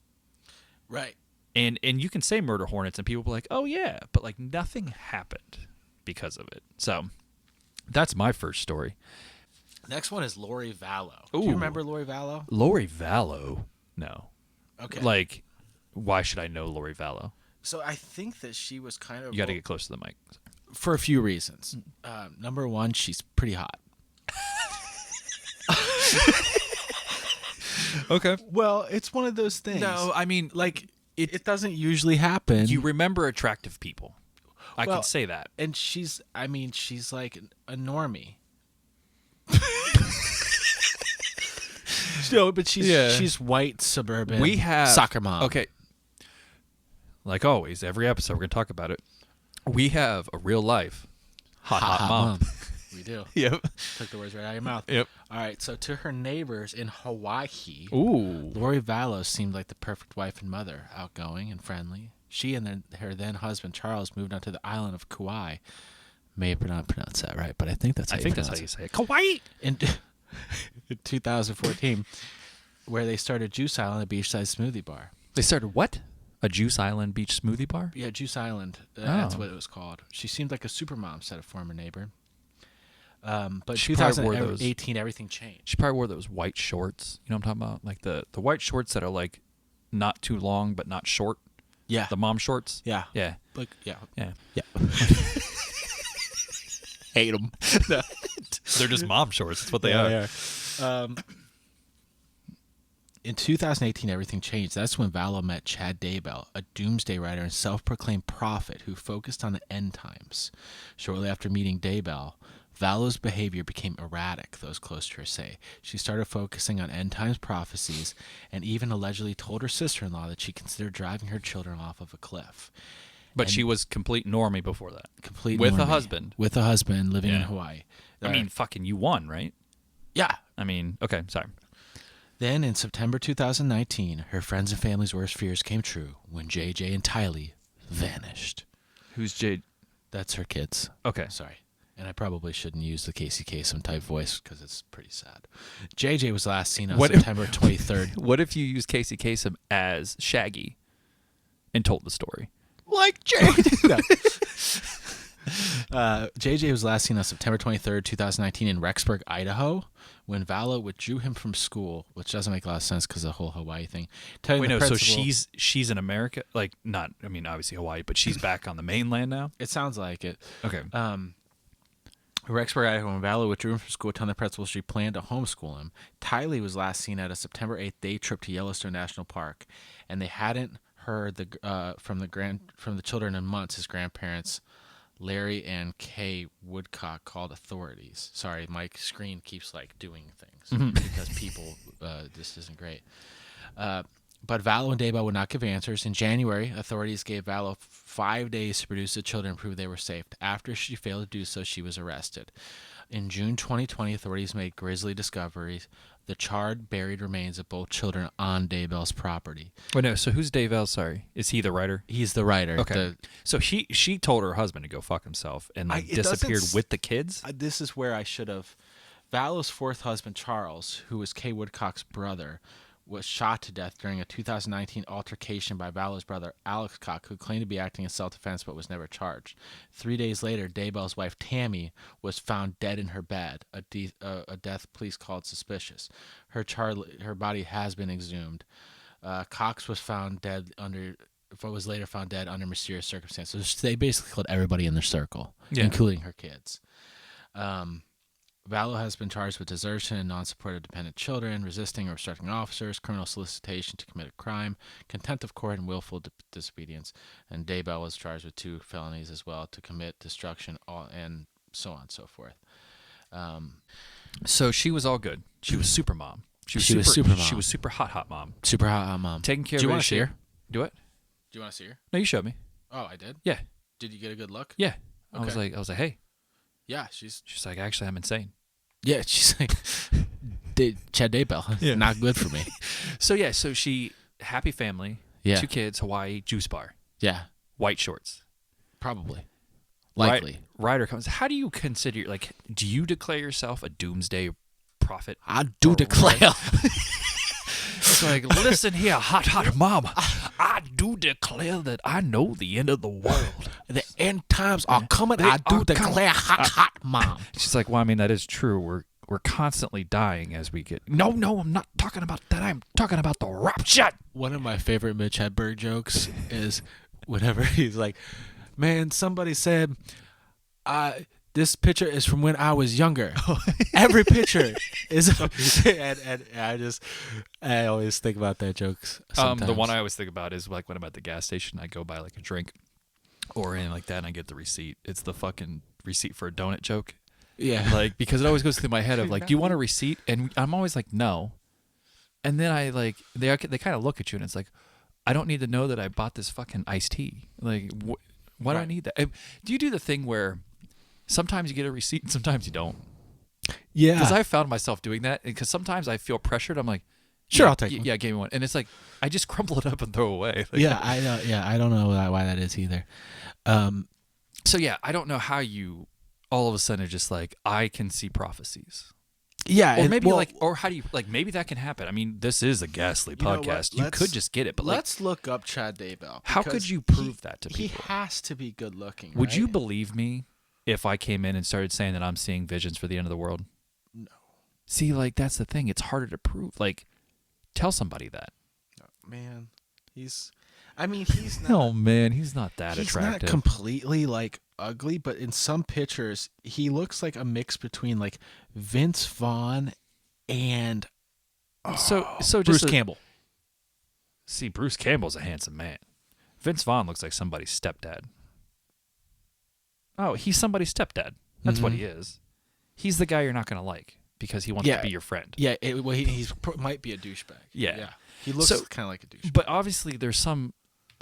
Right.
And you can say murder hornets and people will be like, oh yeah, but like nothing happened because of it. So that's my first story.
Next one is Lori Vallow.
Ooh.
Do you remember Lori Vallow?
Lori Vallow? No.
Okay.
Like, why should I know Lori Vallow?
So I think that she was kind of...
You got to get close to the mic.
For a few reasons. Number one, she's pretty hot.
Okay.
Well, it's one of those things.
No, I mean, like...
It doesn't usually happen.
You remember attractive people. I can say that.
And she's like a normie. No, but she's white, suburban, soccer mom.
Okay. Like always, every episode we're going to talk about it. We have a real life hot mom.
We do.
Yep.
Took the words right out of your mouth.
Yep.
All right, so to her neighbors in Hawaii,
ooh,
Lori Vallow seemed like the perfect wife and mother, outgoing and friendly. She and her then husband Charles moved onto the island of Kauai. May have not pronounced that right, but I think that's how you
say it. Kauai.
In 2014, where they started Juice Island, a beachside smoothie bar.
They started what? A Juice Island beach smoothie bar?
Yeah, Juice Island. That's what it was called. She seemed like a supermom, said a former neighbor. But 2018, everything changed.
She probably wore those white shorts. You know what I'm talking about? Like the white shorts that are like not too long but not short.
Yeah.
The mom shorts.
Yeah.
Yeah.
Like yeah.
Yeah.
Hate them.
They're just mom shorts. That's what they are.
Yeah. In 2018, everything changed. That's when Vallow met Chad Daybell, a doomsday writer and self-proclaimed prophet who focused on the end times. Shortly after meeting Daybell, Vallow's behavior became erratic, those close to her say. She started focusing on end times prophecies and even allegedly told her sister-in-law that she considered driving her children off of a cliff.
But she was complete normie before that.
Complete
with
normie.
A husband.
With a husband living in Hawaii.
I mean, fucking you won, right?
Yeah.
I mean, okay, sorry.
Then, in September 2019, her friends' and family's worst fears came true when JJ and Tylee vanished.
Who's J?
That's her kids.
Okay.
Sorry. And I probably shouldn't use the Casey Kasem type voice because it's pretty sad. JJ was last seen on September 23rd.
What if you use Casey Kasem as Shaggy and told the story?
Like JJ. JJ was last seen on September 23rd, 2019 in Rexburg, Idaho, when Vallow withdrew him from school, which doesn't make a lot of sense because of the whole Hawaii thing.
Wait, no, so she's in America? Like, not, I mean, obviously Hawaii, but she's back on the mainland now?
It sounds like it.
Okay.
Rexburg, Idaho, when Vallow withdrew him from school, telling the principal she planned to homeschool him. Tylee was last seen at a September 8th day trip to Yellowstone National Park, and they hadn't heard from the children in months. His grandparents Larry and Kay Woodcock called authorities. Sorry, my screen keeps like doing things because people. This isn't great. But Vallow and Daybell would not give answers. In January, authorities gave Vallow 5 days to produce the children and prove they were safe. After she failed to do so, she was arrested. In June 2020, authorities made grisly discoveries: the charred, buried remains of both children on Daybell's property.
Wait, no. So who's Daybell? Sorry, is he the writer?
He's the writer.
Okay. So she told her husband to go fuck himself and disappeared with the kids.
This is where I should have. Vallow's fourth husband, Charles, who was Kay Woodcock's brother, was shot to death during a 2019 altercation by Vallow's brother, Alex Cock, who claimed to be acting in self-defense but was never charged. 3 days later, Daybell's wife, Tammy, was found dead in her bed, a death police called suspicious. Her body has been exhumed. Cox was found dead was later found dead under mysterious circumstances. They basically killed everybody in their circle, including her kids. Vallow has been charged with desertion and non-support of dependent children, resisting or obstructing officers, criminal solicitation to commit a crime, contempt of court, and willful disobedience. And Daybell was charged with 2 felonies as well, to commit destruction, and so on and so forth.
So she was all good. She was super mom. She was super hot mom.
Super hot mom.
Taking care of
Do you want to see her?
Do it?
Do you want to see her?
No, you showed me.
Oh, I did?
Yeah.
Did you get a good look?
Yeah.
Okay.
I was like, hey.
Yeah,
she's like, actually, I'm insane.
Yeah, she's like, Chad Daybell. Yeah. Not good for me.
So she, happy family, 2 kids, Hawaii, juice bar.
Yeah.
White shorts.
Probably. Likely.
Ryder comes. How do you consider, do you declare yourself a doomsday prophet?
I do declare.
It's like, listen here, hot mom. I do declare that I know the end of the world.
The end times are coming. I do declare hot mom.
She's like, well, I mean, that is true. We're constantly dying as we get. No, I'm not talking about that. I'm talking about the rapture.
One of my favorite Mitch Hedberg jokes is whenever he's like, man, somebody said, this picture is from when I was younger. Every picture is, and I always think about that jokes. Sometimes.
The one I always think about is like when I'm at the gas station, I go buy like a drink or anything like that, and I get the receipt. It's the fucking receipt for a donut joke.
Yeah,
like because it always goes through my head of like, do you want a receipt? And I'm always like, no. And then I like they kind of look at you, and it's like, I don't need to know that I bought this fucking iced tea. Like, why do I need that? Do you do the thing where sometimes you get a receipt and sometimes you don't?
Yeah.
Because I found myself doing that. Because sometimes I feel pressured. I'm like,
sure, I'll take one.
Yeah, give me one. And it's like, I just crumble it up and throw it away. Like,
yeah, I know. Yeah, I don't know why that is either.
So yeah, I don't know how you all of a sudden are just like, I can see prophecies.
Yeah.
Or maybe or how do you, maybe that can happen. I mean, this is a Ghastly podcast. You could just get it. But
let's look up Chad Daybell.
How could you prove that to people?
He has to be good looking.
Would you believe me if I came in and started saying that I'm seeing visions for the end of the world?
No.
See, that's the thing. It's harder to prove. Tell somebody that.
Man, he's not.
No, man, he's not that attractive.
He's not completely ugly, but in some pictures, he looks like a mix between Vince Vaughn and Bruce Campbell.
See, Bruce Campbell's a handsome man. Vince Vaughn looks like somebody's stepdad. Oh, he's somebody's stepdad. That's what he is. He's the guy you're not going to like because he wants to be your friend.
Yeah, he might be a douchebag.
Yeah.
He looks kind of like a douchebag.
But obviously there's some,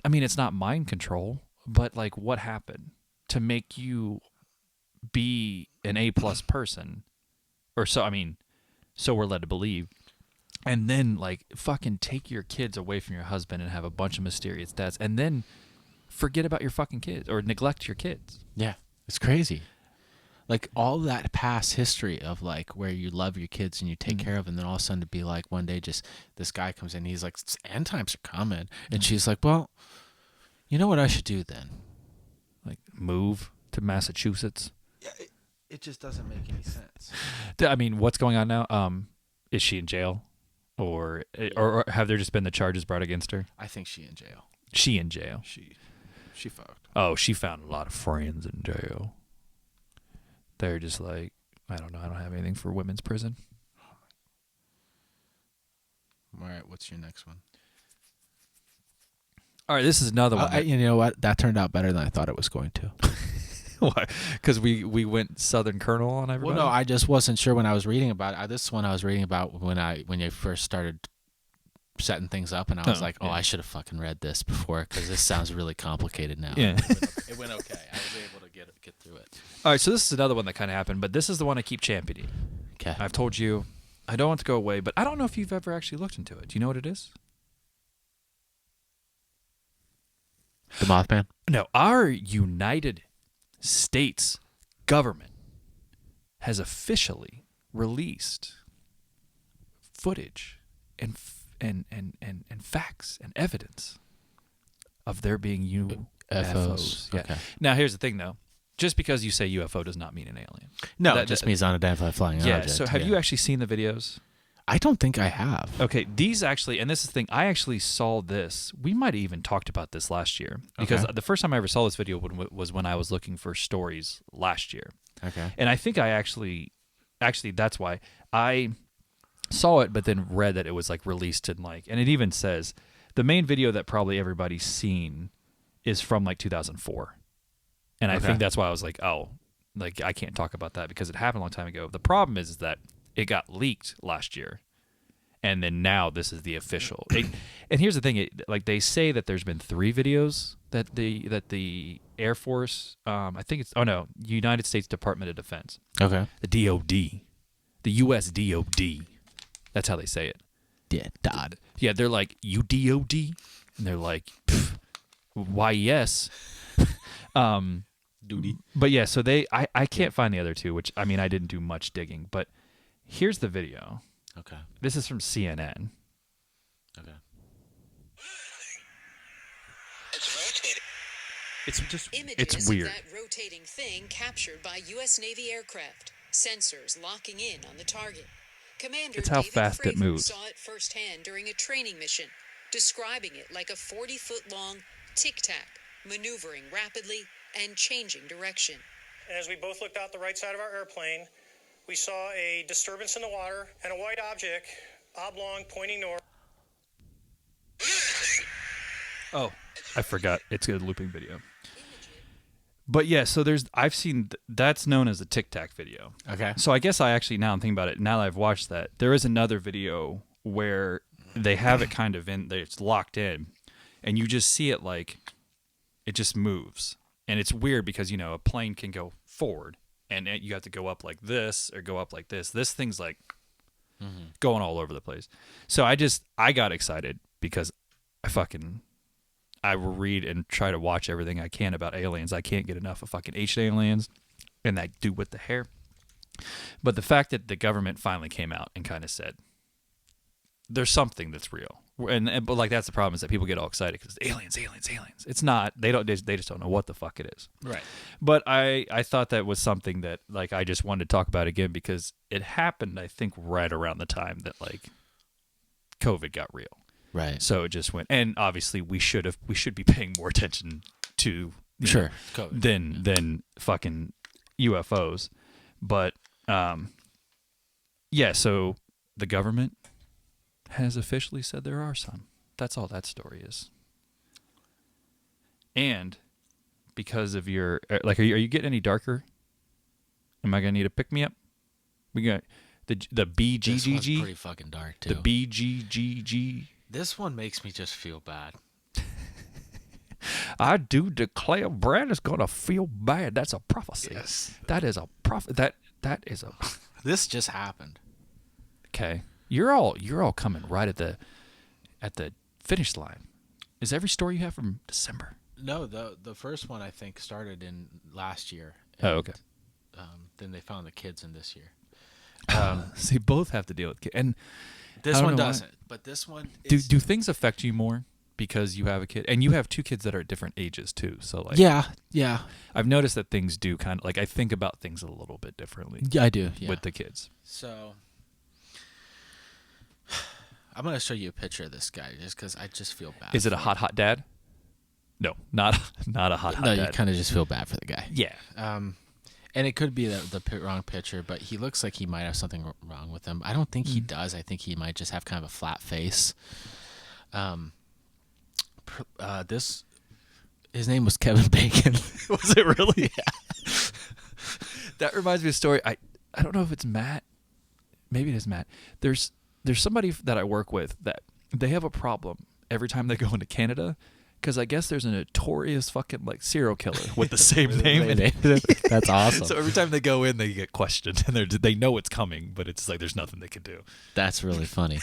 it's not mind control, but what happened to make you be an A+ person? Or so we're led to believe. And then fucking take your kids away from your husband and have a bunch of mysterious deaths and then forget about your fucking kids or neglect your kids.
Yeah, it's crazy. All that past history of where you love your kids and you take care of them, and then all of a sudden to be one day just this guy comes in and he's like, end times are coming. And she's like, well, you know what I should do then?
Move to Massachusetts?
Yeah, it just doesn't make any sense.
What's going on now? Is she in jail? Or have there just been the charges brought against her?
I think she in jail.
She in jail?
She fucked.
Oh, she found a lot of friends in jail. They're just I don't know. I don't have anything for women's prison.
All right, what's your next one?
All right, this is another one.
You know what? That turned out better than I thought it was going to.
Why? Because we went Southern Colonel on everybody.
Well, no, I just wasn't sure when I was reading about it. This one I was reading about when you first started setting things up, and I was like, I should have fucking read this before because this sounds really complicated now.
Yeah,
it went okay. I was able to get through it.
All right, so this is another one that kind of happened, but this is the one I keep championing.
Okay.
I've told you I don't want it to go away, but I don't know if you've ever actually looked into it. Do you know what it is?
The Mothman?
No, our United States government has officially released footage and facts and evidence of there being UFOs. Yeah.
Okay.
Now, here's the thing, though. Just because you say UFO does not mean an alien.
No, it just means unidentified flying object.
Yeah, so have you actually seen the videos?
I don't think I have.
Okay, these actually, and this is the thing, I actually saw this. We might have even talked about this last year. Because the first time I ever saw this video was when I was looking for stories last year.
Okay.
And I think I actually that's why I saw it, but then read that it was like released in and it even says the main video that probably everybody's seen is from 2004. And I think that's why I was like, I can't talk about that because it happened a long time ago. The problem is that it got leaked last year, and then now this is the official. And here's the thing: they say that there's been 3 videos that the Air Force, I think it's United States Department of Defense,
the
DoD, the U.S. DoD. That's how they say it.
Yeah, DOD.
Yeah, they're like UDOD, and they're like, why yes.
Duty.
But yeah, so I can't find the other 2, which I mean I didn't do much digging, but here's the video.
Okay.
This is from CNN.
Okay.
It's just
Images
it's weird.
Of that rotating thing captured by U.S. Navy aircraft. Sensors locking in on the target. Commander
It's how
David
fast it
Fravor
moves.
saw it firsthand during a training mission, describing it like a 40-foot-long tic-tac, maneuvering rapidly and changing direction.
And as we both looked out the right side of our airplane, we saw a disturbance in the water and a white object, oblong, pointing north.
Oh, I forgot. It's a looping video. But yeah, so I've seen that's known as a Tic Tac video.
Okay.
So I guess now I'm thinking about it. Now that I've watched that, there is another video where they have it kind of it's locked in, and you just see it it just moves, and it's weird because a plane can go forward, and you have to go up like this or go up like this. This thing's going all over the place. So I got excited because I will read and try to watch everything I can about aliens. I can't get enough of fucking ancient aliens and that dude with the hair. But the fact that the government finally came out and kind of said, there's something that's real. But that's the problem is that people get all excited because aliens. It's not. They just don't know what the fuck it is.
Right.
But I thought that was something that I just wanted to talk about again because it happened, I think, right around the time that COVID got real.
Right.
So it just went, and obviously we should be paying more attention to than fucking UFOs, but yeah. So the government has officially said there are some. That's all that story is. And because of your are you getting any darker? Am I gonna need a pick me up? We got the BGGG.
This one's pretty fucking dark too.
The BGGG.
This one makes me just feel bad.
I do declare Brad is going to feel bad. That's a prophecy.
Yes.
That is a prophet. That is a...
This just happened.
Okay. You're all coming right at the finish line. Is every story you have from December?
No, the first one I think started in last year.
Oh, okay.
Then they found the kids in this year.
So you both have to deal with kids. And
this one doesn't.
Why.
But this one
is... Do things affect you more because you have a kid? And you have 2 kids that are at different ages too. So
Yeah.
I've noticed that things do kind of I think about things a little bit differently.
Yeah, I do. Yeah.
With the kids.
So I'm going to show you a picture of this guy just cuz I just feel bad.
Is it a hot dad? No, not a hot dad.
No, you kind of just feel bad for the guy.
Yeah.
And it could be the wrong picture, but he looks like he might have something wrong with him. I don't think he does. I think he might just have kind of a flat face. His name was Kevin Bacon.
Was it really?
Yeah.
That reminds me of a story. I don't know if it's Matt. Maybe it is Matt. There's somebody that I work with that they have a problem every time they go into Canada because I guess there's a notorious fucking like serial killer with the same name.
That's awesome.
So every time they go in, they get questioned, and they know it's coming, but it's like there's nothing they can do.
That's really funny.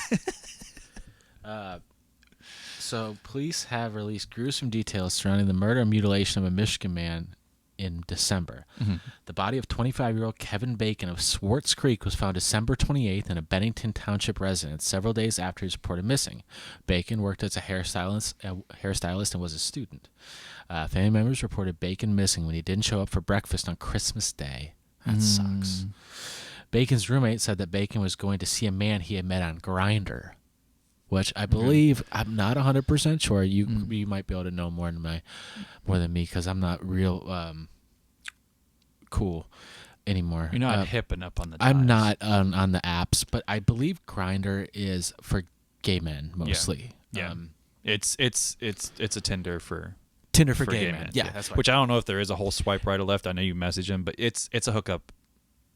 So police have released gruesome details surrounding the murder and mutilation of a Michigan man in December.
Mm-hmm.
The body of 25-year-old Kevin Bacon of Swartz Creek was found December 28th in a Bennington Township residence several days after he was reported missing. Bacon worked as a hairstylist and was a student. Family members reported Bacon missing when he didn't show up for breakfast on Christmas Day. That sucks. Bacon's roommate said that Bacon was going to see a man he had met on Grindr, which I believe, I'm not 100% sure. You might be able to know more than me because I'm not real cool anymore.
You're not hip and up on the times.
I'm not on the apps, but I believe Grindr is for gay men mostly.
Yeah. It's a Tinder for
gay men. Yeah,
that's right. Which I don't know if there is a whole swipe right or left. I know you message him, but it's a hookup.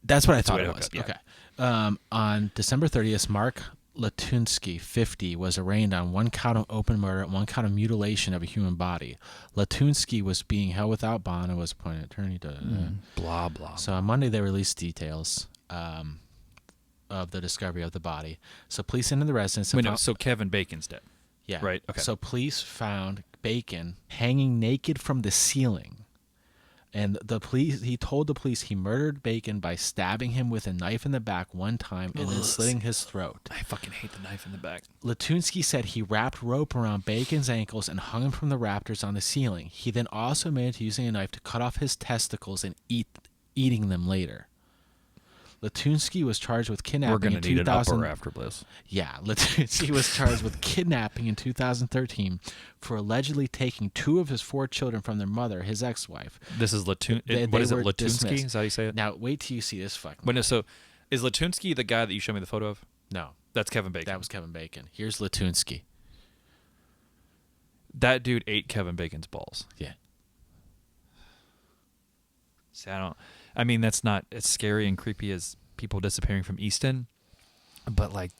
That's what I thought it was.
Yeah.
Okay. On December 30th, Mark Latunsky, 50, was arraigned on one count of open murder and one count of mutilation of a human body. Latunsky was being held without bond and was appointed attorney.
Blah, blah.
So on Monday, they released details of the discovery of the body. So police entered the residence.
So Kevin Bacon's dead.
Yeah.
Right. Okay.
So police found Bacon hanging naked from the ceiling. And he told the police he murdered Bacon by stabbing him with a knife in the back one time and then slitting his throat.
I fucking hate the knife in the back.
Latunsky said he wrapped rope around Bacon's ankles and hung him from the rafters on the ceiling. He then also managed using a knife to cut off his testicles and eating them later. Latunsky was charged with kidnapping.
We're going to need an upper after this.
Yeah, Latunsky was charged with kidnapping in 2013 for allegedly taking 2 of his 4 children from their mother, his ex-wife.
This is Latunsky. What is it? Latunsky?
Dismissed.
Is that how you say it?
Now, wait till you see this fucking.
Wait, no, so is Latunsky the guy that you showed me the photo of?
No,
that's Kevin Bacon.
That was Kevin Bacon. Here's Latunsky.
That dude ate Kevin Bacon's balls.
Yeah.
See, I mean, that's not as scary and creepy as people disappearing from Easton, but that's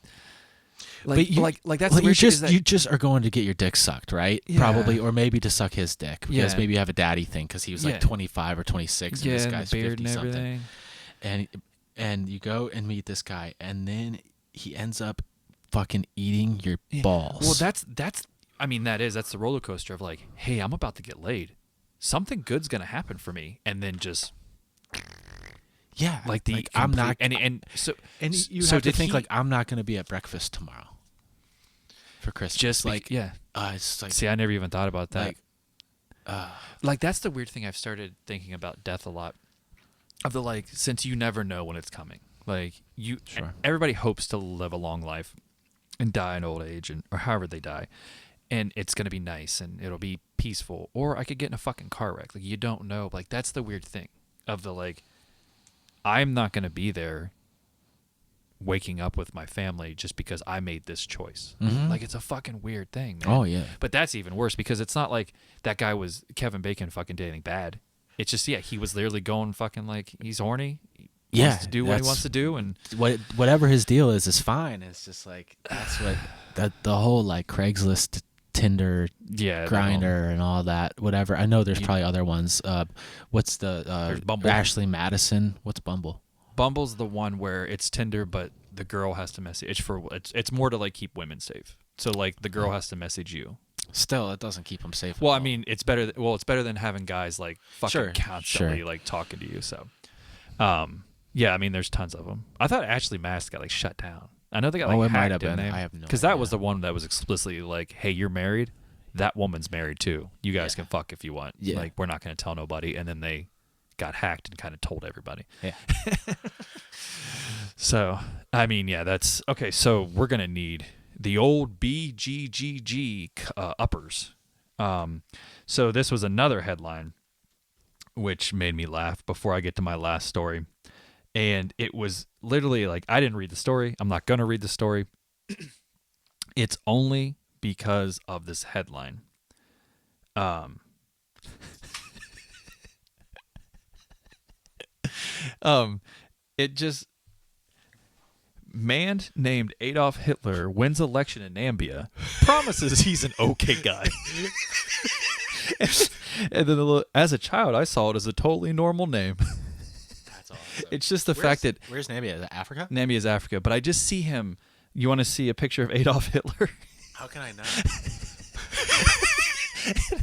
you just are going to get your dick sucked, right? Yeah. Probably, or maybe to suck his dick because maybe you have a daddy thing because he was like 25 or 26 and this guy's 50 something, and you go and meet this guy and then he ends up fucking eating your balls.
Well, that's the roller coaster of like, hey, I'm about to get laid, something good's gonna happen for me, and then just.
Yeah, I'm not, and you have to think like I'm not going to be at breakfast tomorrow for Christmas.
Just like
it's like.
See, I never even thought about that. Like that's the weird thing. I've started thinking about death a lot. Of the since you never know when it's coming. Like everybody hopes to live a long life and die in old age, or however they die, and it's going to be nice and it'll be peaceful. Or I could get in a fucking car wreck. Like you don't know. Like that's the weird thing of the I'm not going to be there waking up with my family just because I made this choice.
Mm-hmm.
It's a fucking weird thing, man.
Oh, yeah.
But that's even worse because it's not like that guy was Kevin Bacon fucking did anything bad. It's just, he was literally going fucking he's horny. He wants to do what he wants to do. And
whatever his deal is fine. It's just that's what the whole Craigslist, Tinder, Grindr, and all that. Whatever. I know there's probably other ones. What's the
Bumble.
Ashley Madison? What's Bumble?
Bumble's the one where it's Tinder, but the girl has to message. It's more to keep women safe. So the girl has to message you.
Still, it doesn't keep them safe.
Well, I mean, it's better. It's better than having guys fucking constantly talking to you. So, yeah. I mean, there's tons of them. I thought Ashley Madison got shut down. I know they got
it
hacked,
might have
didn't
been.
they?
I have no idea.
Because that was the one that was explicitly hey, you're married. That woman's married too. You guys can fuck if you want.
Yeah.
We're not going to tell nobody. And then they got hacked and kind of told everybody.
Yeah.
So, I mean, that's okay. So we're going to need the old BGGG uppers. So this was another headline which made me laugh before I get to my last story. And it was literally I didn't read the story. I'm not going to read the story. It's only because of this headline. It just man named Adolf Hitler wins election in Nambia, promises he's an okay guy. And then as a child, I saw it as a totally normal name.
That's awesome.
It's just the fact that
where's Namibia? Is it Africa?
Namibia is Africa, but I just see him. You want to see a picture of Adolf Hitler?
How can I not?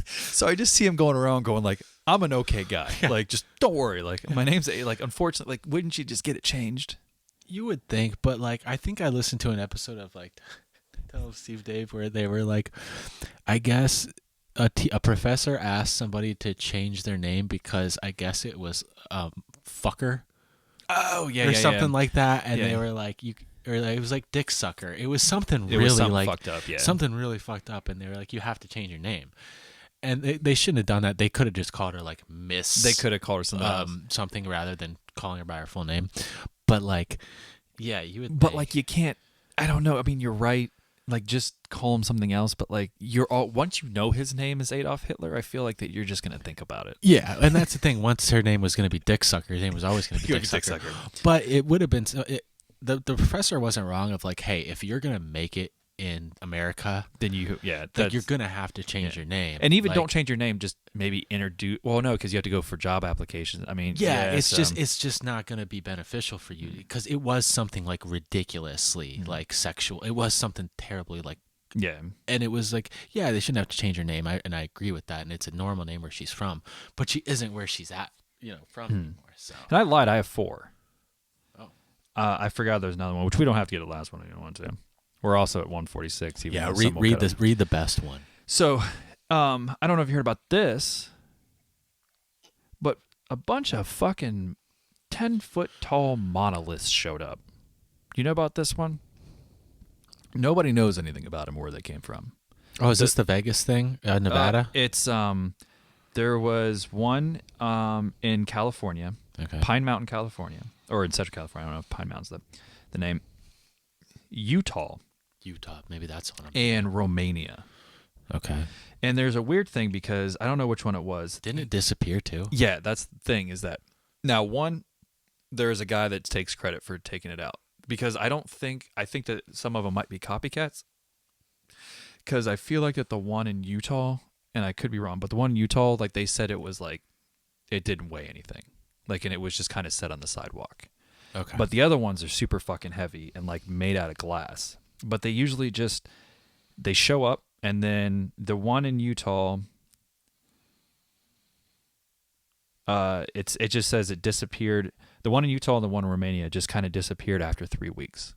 So I just see him going around going like, I'm an okay guy. Like, just don't worry. Like, my name's like, unfortunately, like, wouldn't you just get it changed?
You would think, but like, I think I listened to an episode of like Tell Steve Dave where they were like, I guess a professor asked somebody to change their name because I guess it was fucker.
Oh yeah,
or something like that, and
Yeah.
they were like or like, it was like dick sucker. It was something
It
really
was something
like
fucked up, yeah.
something really fucked up, and they were like, you have to change your name. And they shouldn't have done that. They could have just called her like Miss.
They could have called her something else.
Something rather than calling her by her full name. But like, yeah, you would.
But
think.
like, you can't. I don't know. I mean, you're right. Like, just call him something else. But like, you're all once you know his name is Adolf Hitler, I feel like that you're just gonna think about it.
Yeah, and that's the thing. Once her name was going to be Dick Sucker, her name was always going to be Dick Sucker. But it would have been the professor wasn't wrong. Of like, hey, if you're going to make it in America,
Then you,
like, you're going to have to change your name.
And even
like,
don't change your name. Just maybe introduce. Well, no, because you have to go for job applications. I mean,
Yeah, it's just not going to be beneficial for you because it was something like ridiculously like sexual. It was something terribly like.
yeah.
And it was like, yeah, they shouldn't have to change her name. And I agree with that. And it's a normal name where she's from, but she isn't where she's at, from anymore. So
And I lied. I have 4.
Oh.
I forgot there's another one, which we don't have to get to the last one if you don't want to. We're also at 146. Even
yeah,
though some will
read
cut
this.
up.
Read the best one.
So, I don't know if you heard about this, but a bunch of fucking 10-foot tall monoliths showed up. You know about this one? Nobody knows anything about them or where they came from.
Oh, is this the Vegas thing, Nevada?
It's there was one in California,
Okay.
Pine Mountain, California, or in Central California. I don't know if Pine Mountain's the name. Utah
Maybe that's one.
and Romania.
Okay.
And there's a weird thing because I don't know which one it was.
Didn't it disappear too?
Yeah, that's the thing is that now there's a guy that takes credit for taking it out because I think that some of them might be copycats because I feel like that the one in Utah, and I could be wrong, but the one in Utah, like they said it was like, it didn't weigh anything. Like, and it was just kind of set on the sidewalk.
Okay.
But the other ones are super fucking heavy and like made out of glass. But they usually they show up, and then the one in Utah, it just says it disappeared. The one in Utah and the one in Romania just kind of disappeared after 3 weeks.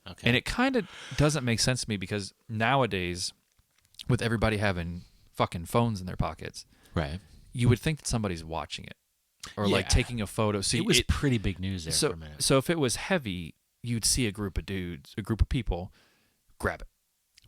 Okay.
And it kind of doesn't make sense to me because nowadays, with everybody having fucking phones in their pockets,
right.
you would think that somebody's watching it or like
Yeah.
taking a photo. So
It was pretty big news there for a minute.
So if it was heavy, you'd see a group of people grab it.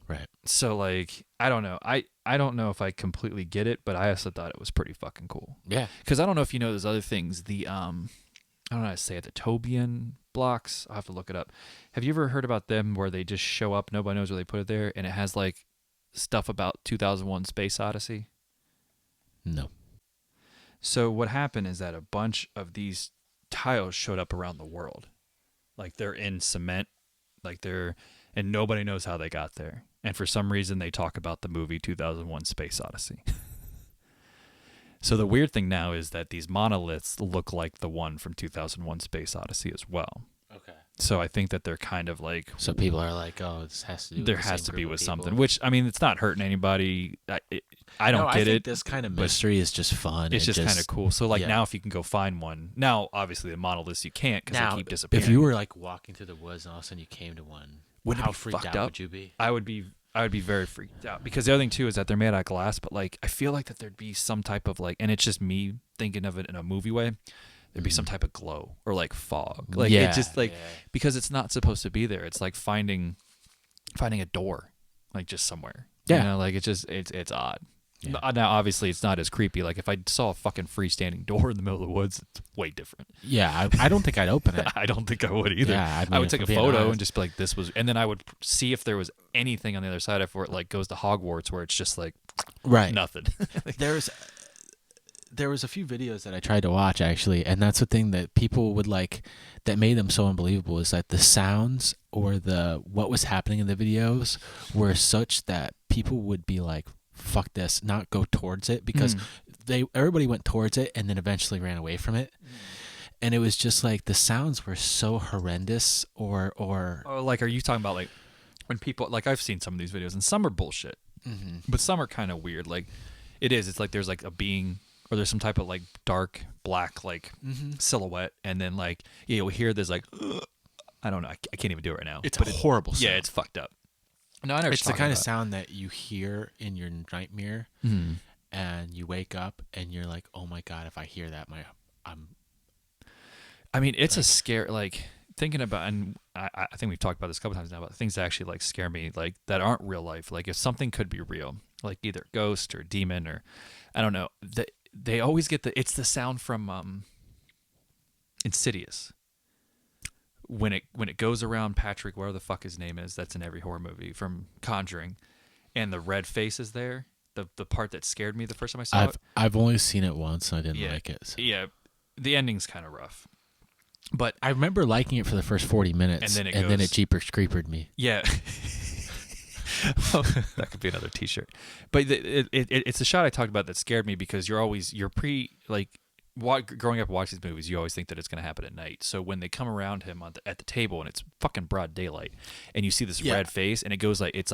Right.
So like, I don't know. I don't know if I completely get it, but I also thought it was pretty fucking cool.
Yeah.
Because I don't know if you know those other things. The I don't know how to say it. The Tobian blocks. I'll have to look it up. Have you ever heard about them where they just show up, nobody knows where they put it there, and it has like stuff about 2001: Space Odyssey?
No.
So what happened is that a bunch of these tiles showed up around the world. Like they're in cement, and nobody knows how they got there. And for some reason they talk about the movie 2001: Space Odyssey. So the weird thing now is that these monoliths look like the one from 2001: Space Odyssey as well.
Okay.
So I think that they're kind of like,
So people are like, oh, this has to do with
there
the
has
same
to be
group
with
of
something,
people.
which I mean, it's not hurting anybody. I don't
No,
get
I think
it.
this kind of
but
mystery is just fun.
It's
and
just kind of cool. So like
yeah.
now if you can go find one. Now obviously the monoliths you can't because
Now,
they keep disappearing.
if you were like walking through the woods and all of a sudden you came to one,
Wouldn't it
how
be
freaked
fucked
out
up?
would you be?
I would be very freaked out because the other thing too is that they're made out of glass, but like I feel like that there'd be some type of like, and it's just me thinking of it in a movie way, there'd be some type of glow or like fog, like
Yeah,
it just like
yeah.
because it's not supposed to be there. It's like finding a door, like just somewhere.
Yeah.
you know, like it's just it's odd.
Yeah.
Now obviously it's not as creepy. Like if I saw a fucking freestanding door in the middle of the woods, it's way different.
Yeah, I don't think I'd open it.
I don't think I would either.
Yeah, I
I would
mean,
take a
if I'm being
photo
honest.
and just be like, this was, and then I would see if there was anything on the other side before it like goes to Hogwarts where it's just like
Right.
nothing.
There's there was a few videos that I tried to watch actually, and that's the thing that people would like that made them so unbelievable is that the sounds or what was happening in the videos were such that people would be like, fuck this, not go towards it, because everybody went towards it and then eventually ran away from it. And it was just like the sounds were so horrendous or
like, are you talking about like when people, like, I've seen some of these videos and some are bullshit, but some are kind of weird. Like it's like there's like a being or there's some type of like dark black like silhouette, and then like you'll hear this like I don't know, I can't even do it right now.
It's a horrible sound.
Yeah, it's fucked up. No, I know
it's the kind of sound that you hear in your nightmare, and you wake up and you're like, oh my god, if I hear that,
I mean, it's a scare. Like thinking about, and I think we've talked about this a couple times now, about things that actually like scare me, like that aren't real life. Like if something could be real, like either ghost or demon or I don't know. They always get it's the sound from Insidious. When it goes around Patrick, whatever the fuck his name is, that's in every horror movie from Conjuring, and the red face is there. The part that scared me the first time I saw it.
I've only seen it once and I didn't like it. So.
Yeah, the ending's kind of rough. But
I remember liking it for the first 40 minutes, and then it Jeepers Creepered me.
Yeah. Well, that could be another T-shirt. But it's a shot I talked about that scared me because growing up watching these movies, you always think that it's going to happen at night. So when they come around him at the table and it's fucking broad daylight, and you see this red face, and it goes like it's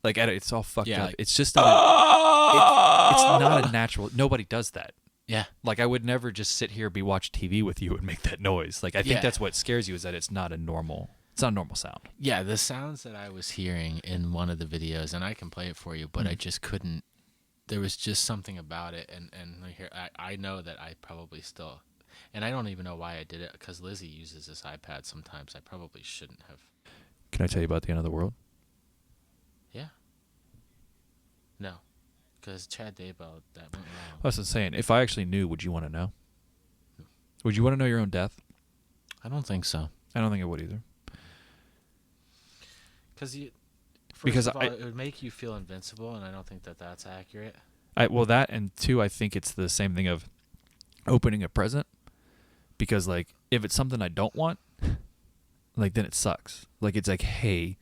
it's all fucked up. It's just it's not a natural. Nobody does that.
Yeah.
Like I would never just sit here, be watching TV with you and make that noise. Like I think that's what scares you, is that it's not a normal sound.
Yeah, the sounds that I was hearing in one of the videos, and I can play it for you, but I just couldn't. There was just something about it, and here I know that I probably still, and I don't even know why I did it, because Lizzie uses this iPad sometimes. I probably shouldn't have.
Can I tell you about the end of the world?
Yeah. No. Because Chad Daybell, that went wrong.
I was saying, if I actually knew, would you want to know? Would you want to know your own death?
I don't think so.
I don't think I would either.
Because it would make you feel invincible, and I don't think that that's accurate.
Well, that, and two, I think it's the same thing of opening a present. Because, like, if it's something I don't want, like, then it sucks. Like, it's like, hey,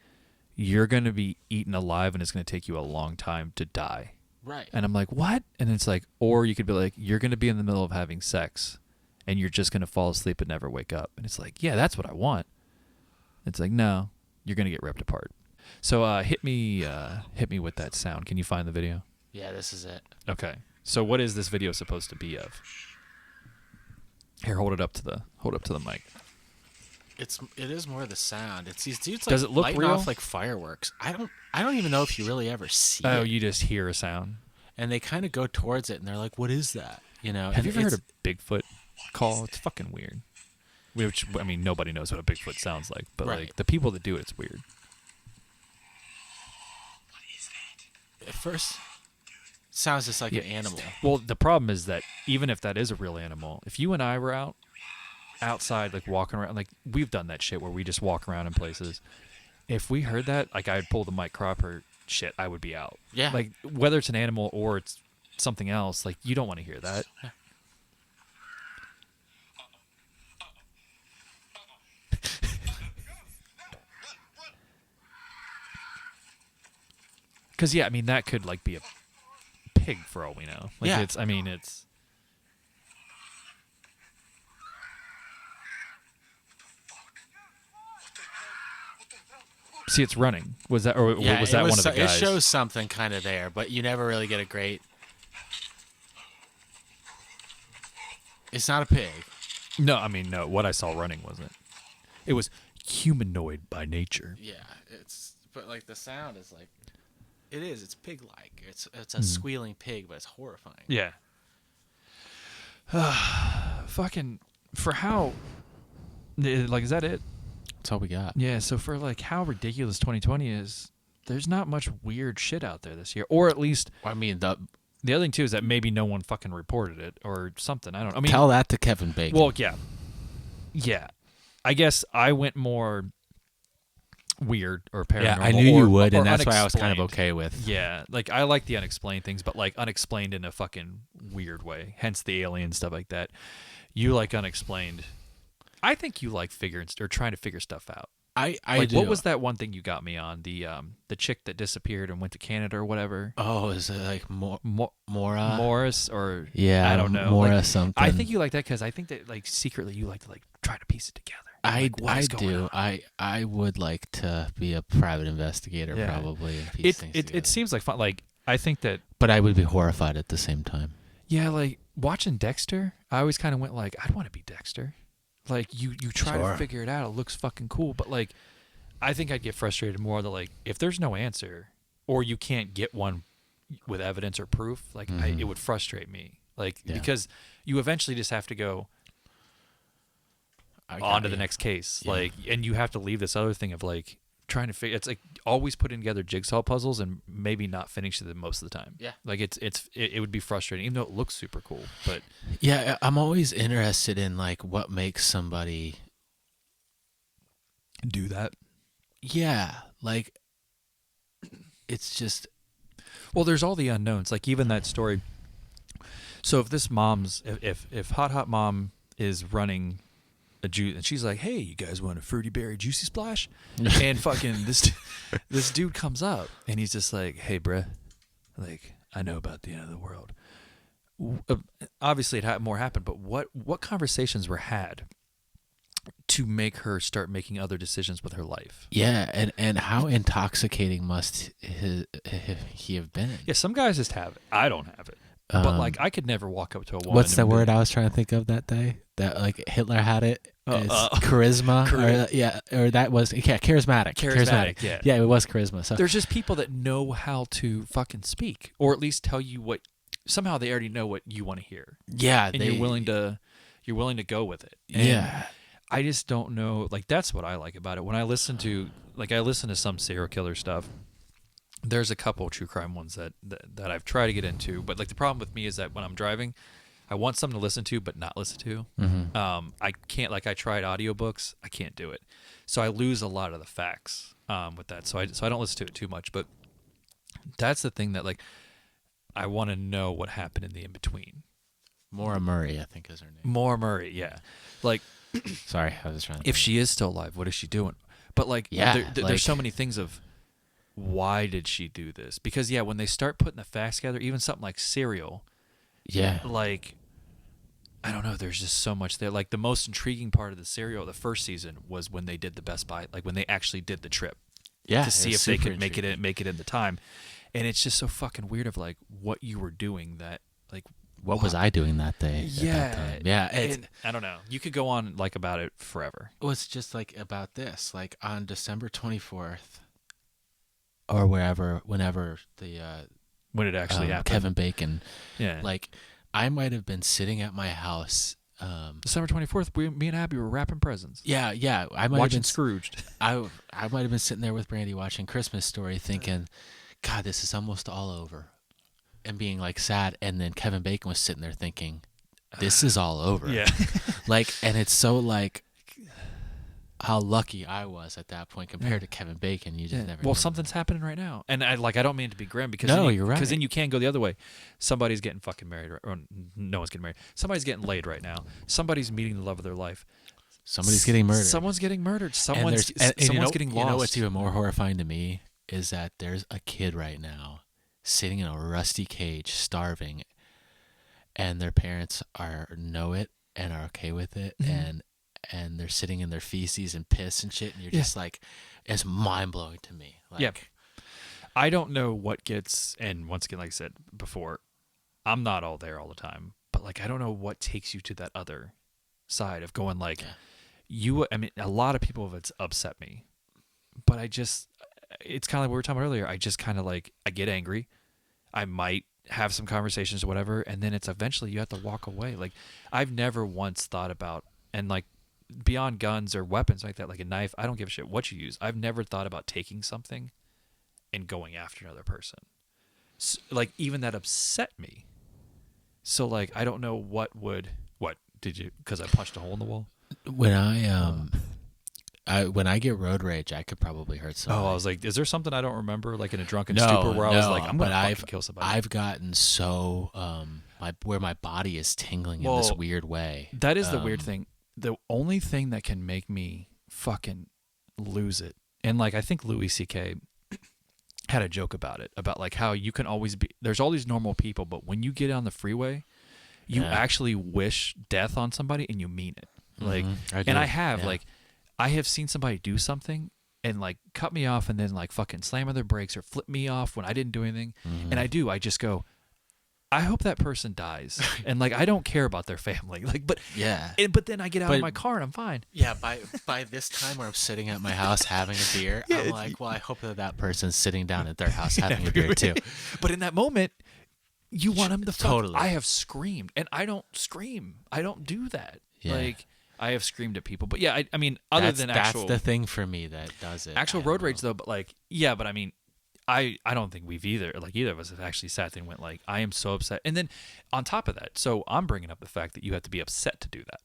you're going to be eaten alive, and it's going to take you a long time to die.
Right.
And I'm like, what? And it's like, or you could be like, you're going to be in the middle of having sex, and you're just going to fall asleep and never wake up. And it's like, yeah, that's what I want. It's like, no, you're going to get ripped apart. So hit me with that sound. Can you find the video?
Yeah, this is it.
Okay. So what is this video supposed to be of? Here, hold it up to the mic.
It is more the sound. It's these dudes
Does
like
it look
lighting
real?
off like fireworks. I don't even know if you really ever see it.
Oh, you just hear a sound.
And they kind of go towards it, and they're like, "What is that?" You know.
Have you ever heard a Bigfoot call? It's fucking weird. Which, I mean, nobody knows what a Bigfoot sounds like, but like the people that do it, it's weird.
At first, it sounds just like an animal.
Well, the problem is that even if that is a real animal, if you and I were outside, like walking around, like we've done that shit where we just walk around in places. If we heard that, like I'd pull the Mike Cropper shit, I would be out.
Yeah.
Like whether it's an animal or it's something else, like you don't want to hear that. Because yeah, I mean that could like be a pig for all we know. Like
yeah.
It's See, it's running. Was that one of the guys?
It shows something kind of there, but you never really get a great. It's not a pig.
No, I mean no. What I saw running wasn't. It was humanoid by nature.
Yeah, but like the sound is like, it is. It's pig-like. It's a squealing pig, but it's horrifying.
Yeah. Fucking for how. Like, is that it?
That's all we got.
Yeah, so for like how ridiculous 2020 is, there's not much weird shit out there this year. Or at least,
I mean,
the other thing too is that maybe no one fucking reported it or something. I don't know. I mean,
tell that to Kevin Bacon.
Well, yeah. I guess I went more weird or paranormal.
Yeah, I knew you would,
or
and that's why I was kind of
unexplained.
okay with.
Yeah, like I like the unexplained things, but like unexplained in a fucking weird way. Hence the alien stuff like that. You like unexplained. I think you like figuring or trying to figure stuff out.
I
Like,
do.
what was that one thing you got me on? The chick that disappeared and went to Canada or whatever.
Oh, is it like Mora?
Morris or
Yeah,
I don't know.
Mora
Like,
something.
I think you like that because I think that like secretly you like to like try to piece it together.
I
going
do.
on?
I would like to be a private investigator
Yeah.
probably and piece things together.
It seems like fun. Like I think that
But I would be horrified at the same time.
yeah, like watching Dexter, I always kind of went like I'd want to be Dexter. Like you try
Sure.
to figure it out. It looks fucking cool, but like I think I'd get frustrated more that like if there's no answer or you can't get one with evidence or proof, like it would frustrate me. Like because you eventually just have to go on to the next case.
Yeah.
Like and you have to leave this other thing of like trying to figure it's like always putting together jigsaw puzzles and maybe not finishing them most of the time.
Yeah.
Like it would be frustrating even though it looks super cool. But
Yeah, I'm always interested in like what makes somebody
do that.
Yeah, like it's just
Well, there's all the unknowns. Like even that story. So if this mom's if hot mom is running a juice and she's like, "Hey, you guys want a fruity berry juicy splash?" and fucking this dude comes up and he's just like, "Hey, bruh, like I know about the end of the world." Obviously, more happened, but what conversations were had to make her start making other decisions with her life?
yeah, and how intoxicating must he have been?
Yeah, some guys just have it. I don't have it. But like I could never walk up to a woman.
What's the
and be
word I was trying to think of that day? That like Hitler had it. It's charisma. Or that was charismatic.
Charismatic, yeah.
Yeah, it was charisma. So
There's just people that know how to fucking speak, or at least tell you what. Somehow they already know what you want to hear,
yeah,
and you're willing to go with it. And
Yeah.
I just don't know. Like that's what I like about it. When I listen to some serial killer stuff. There's a couple true crime ones that I've tried to get into, but like the problem with me is that when I'm driving, I want something to listen to but not listen to.
Mm-hmm.
I can't I tried audiobooks, I can't do it, so I lose a lot of the facts with that. So I don't listen to it too much. But that's the thing that like I want to know what happened in the in between.
Maura Murray, I think is her name.
Maura Murray, yeah. Like
Sorry, I was trying to
if she is still alive, what is she doing? But like there's so many things of. Why did she do this? Because yeah, when they start putting the facts together, even something like Serial,
Yeah.
like I don't know, there's just so much there. Like the most intriguing part of the Serial, the first season, was when they did the Best Buy, like when they actually did the trip, to see if they could make it in the time. And it's just so fucking weird of like what you were doing that like
What was I doing that day?
Yeah,
At that time? Yeah.
and I don't know. You could go on like about it forever.
It was just like about this, like on December 24th, or whenever the
When it actually happened.
Kevin Bacon,
Yeah.
like I might have been sitting at my house.
December 24th, me and Abby were wrapping presents.
Yeah, I might
Watching
have been
Scrooged.
I might have been sitting there with Brandy watching Christmas Story, thinking, "God, this is almost all over," and being like sad. And then Kevin Bacon was sitting there thinking, "This is all over."
Yeah.
Like, and it's so like how lucky I was at that point compared to Kevin Bacon. You just never.
Well,
know.
something's happening right now, and I don't mean to be grim because
No, you're right.
Because then you can go the other way. Somebody's getting fucking married, or no one's getting married. Somebody's getting laid right now. Somebody's meeting the love of their life.
Somebody's getting murdered.
Someone's getting murdered.
Someone's
Getting lost.
You know what's even more horrifying to me is that there's a kid right now sitting in a rusty cage, starving, and their parents know it and are okay with it, and they're sitting in their feces and piss and shit, and you're just like, it's mind blowing to me. Like,
yeah. I don't know what gets, and once again, like I said before, I'm not all there all the time, but like I don't know what takes you to that other side of going like, I mean, a lot of people have upset me, but it's kind of like what we were talking about earlier. I just kind of like, I get angry. I might have some conversations or whatever, and then it's eventually you have to walk away. Like I've never once thought about, and like beyond guns or weapons like that, like a knife, I don't give a shit what you use. I've never thought about taking something and going after another person. So, like even that upset me. So like I don't know what did you, because I punched a hole in the wall?
when I when I get road rage, I could probably hurt somebody.
Oh, I was like, is there something I don't remember, like in a drunken stupor, where I was like, I'm gonna fucking kill somebody?
I've gotten so where my body is tingling in this weird way.
That is the weird thing. The only thing that can make me fucking lose it, and like I think Louis C.K. had a joke about it, about like how you can always be. There's all these normal people, but when you get on the freeway, you actually wish death on somebody, and you mean it. Like, I have seen somebody do something and like cut me off and then like fucking slam on their brakes or flip me off when I didn't do anything. And I just go, I hope that person dies. And like, I don't care about their family. Like, but then I get out of my car and I'm fine.
Yeah. By this time where I'm sitting at my house having a beer, I'm like, well, I hope that person's sitting down at their house having a beer too.
But in that moment, you want them to
totally.
I have screamed, and I don't scream. I don't do that. Yeah. Like, I have screamed at people, but yeah, I mean, that's
the thing for me that does it.
Actual road rage though, but like, yeah, but I mean, I don't think either of us have actually sat there and went like, I am so upset. And then on top of that, so I'm bringing up the fact that you have to be upset to do that.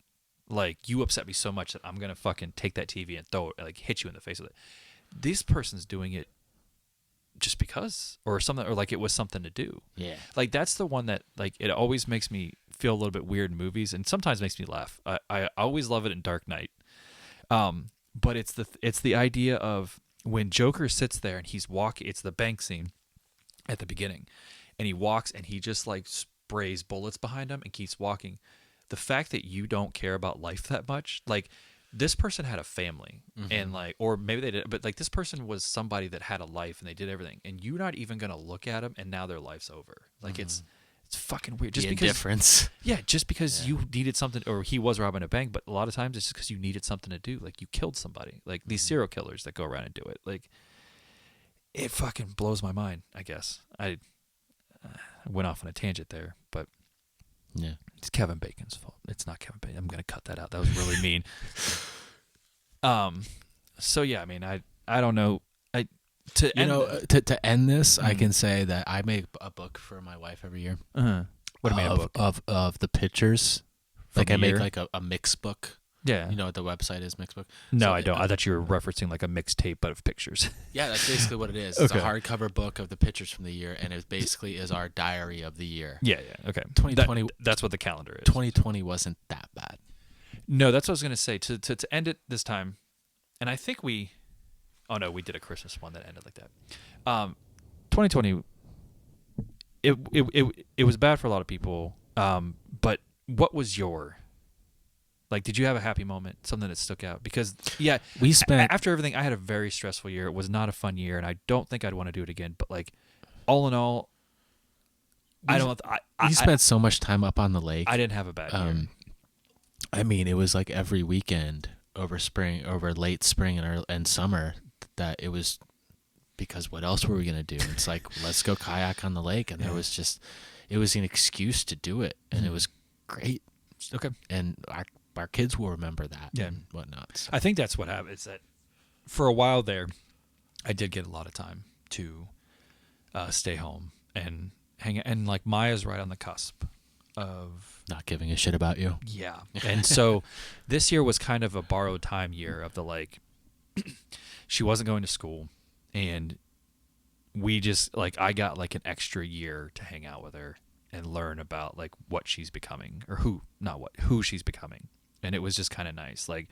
Like, you upset me so much that I'm gonna fucking take that TV and throw it, like hit you in the face with it. This person's doing it just because, or something, or like it was something to do.
Yeah.
Like, that's the one that, like, it always makes me feel a little bit weird in movies, and sometimes makes me laugh. I always love it in Dark Knight. But it's the idea of when Joker sits there and he's walking. It's the bank scene at the beginning, and he walks and he just like sprays bullets behind him and keeps walking. The fact that you don't care about life that much, like, this person had a family, and like, or maybe they did, but like, this person was somebody that had a life and they did everything, and you're not even gonna look at them, and now their life's over. Like, it's fucking weird. Just because
indifference.
Yeah, just because you needed something, or he was robbing a bank, but a lot of times it's just because you needed something to do. Like, you killed somebody. Like these serial killers that go around and do it. Like, it fucking blows my mind. I guess I went off on a tangent there, but
yeah,
it's Kevin Bacon's fault. It's not Kevin Bacon. I'm gonna cut that out. That was really mean. So yeah, I mean, I don't know. To
end this, I can say that I make a book for my wife every year.
What do you mean, a book
of the pictures?
From
like I make
year?
like a mix book.
Yeah.
You know what the website is, Mixbook?
No,
So
I don't. I thought you were referencing like a mixtape, but of pictures.
Yeah, that's basically what it is. It's a hardcover book of the pictures from the year, and it basically is our diary of the year.
Yeah. Okay.
2020.
That's what the calendar is.
2020 wasn't that bad.
No, that's what I was gonna say. To end it this time, and I think we. Oh no, we did a Christmas one that ended like that. 2020. It was bad for a lot of people. But what was your, like, did you have a happy moment, something that stuck out? Because
we spent
after everything, I had a very stressful year. It was not a fun year, and I don't think I'd want to do it again. But like, all in all,
we spent so much time up on the lake.
I didn't have a bad year.
I mean, it was like every weekend over late spring and summer that it was, because what else were we gonna do? It's like, let's go kayak on the lake, and there was just, it was an excuse to do it, and it was great.
Okay,
and our kids will remember that,
yeah,
and whatnot. So.
I think that's what happened. Is that for a while there, I did get a lot of time to stay home and hang out, and like Maya's right on the cusp of
not giving a shit about you.
Yeah, and so this year was kind of a borrowed time year of the, like, she wasn't going to school, and we just, like, I got like an extra year to hang out with her and learn about like what she's becoming, or who she's becoming. And it was just kind of nice. Like,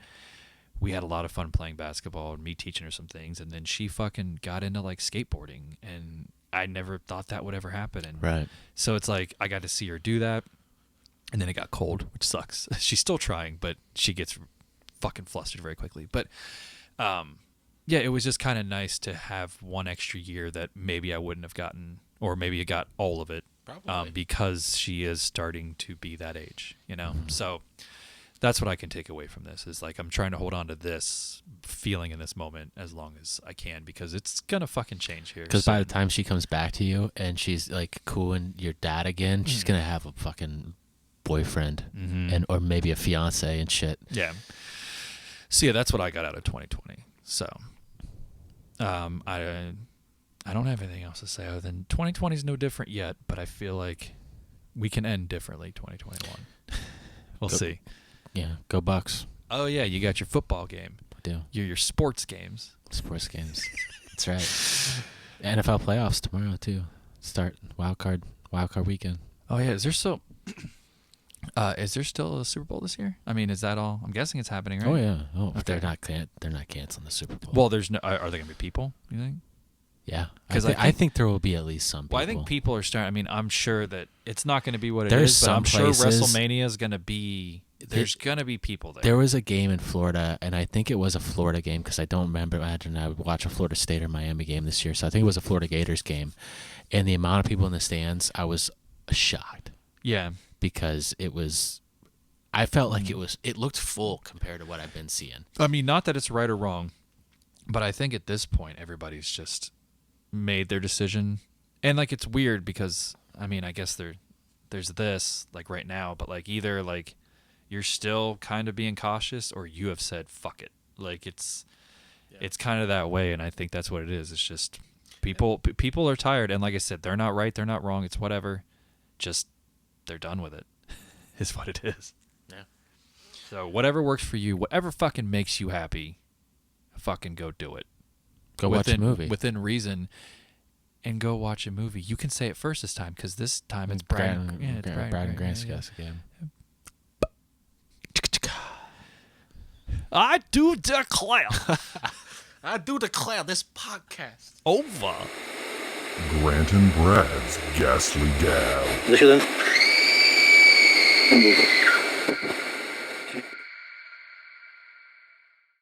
we had a lot of fun playing basketball and me teaching her some things, and then she fucking got into like skateboarding, and I never thought that would ever happen. And
right.
So it's like, I got to see her do that, and then it got cold, which sucks. She's still trying, but she gets fucking flustered very quickly. But yeah, it was just kind of nice to have one extra year that maybe I wouldn't have gotten, or maybe I got all of it, because she is starting to be that age, you know? Mm-hmm. So that's what I can take away from this, is like, I'm trying to hold on to this feeling in this moment as long as I can, because it's going to fucking change here.
Because by the time she comes back to you and she's like cool and your dad again, she's going to have a fucking boyfriend and or maybe a fiance and shit.
Yeah. So yeah, that's what I got out of 2020. So I don't have anything else to say other than 2020 is no different yet, but I feel like we can end differently 2021. We'll see.
Yeah, go Bucks.
Oh yeah, you got your football game.
I do.
Your sports games.
Sports games. That's right. NFL playoffs tomorrow too. Start wild card weekend.
Oh yeah, is there still a Super Bowl this year? I mean, is that all? I'm guessing it's happening, right?
Oh yeah. Oh,
Okay.
they're not canceling the Super Bowl.
Well, there's no. Are there gonna be people? You think?
Yeah,
'Cause
I think there will be at least some people.
Well, I think people are starting. I mean, I'm sure that it's not going to be what it
There's
is, but I'm
some
sure
places-
WrestleMania is going to be. There's going to be people there.
There was a game in Florida, and I think it was a Florida game because I don't remember. Imagine I would watch a Florida State or Miami game this year, so I think it was a Florida Gators game. And the amount of people in the stands, I was shocked
Yeah,
because it was. I felt like it looked full compared to what I've been seeing.
I mean, not that it's right or wrong, but I think at this point everybody's just made their decision, and like it's weird because I mean, I guess there's this like right now, but like either like you're still kind of being cautious or you have said fuck it. Like it's kind of that way, and I think that's what it is. It's just people are tired, and like I said, they're not right, they're not wrong. It's whatever. Just they're done with it. Is what it is.
Yeah.
So whatever works for you, whatever fucking makes you happy, fucking go do it.
Go watch a movie
within reason, and go watch a movie. You can say it first this time because this time it's Brian.
Brian Grant's guest again.
I do declare
I do declare this podcast
over.
Grant and Brad's Ghastly Gab.
This is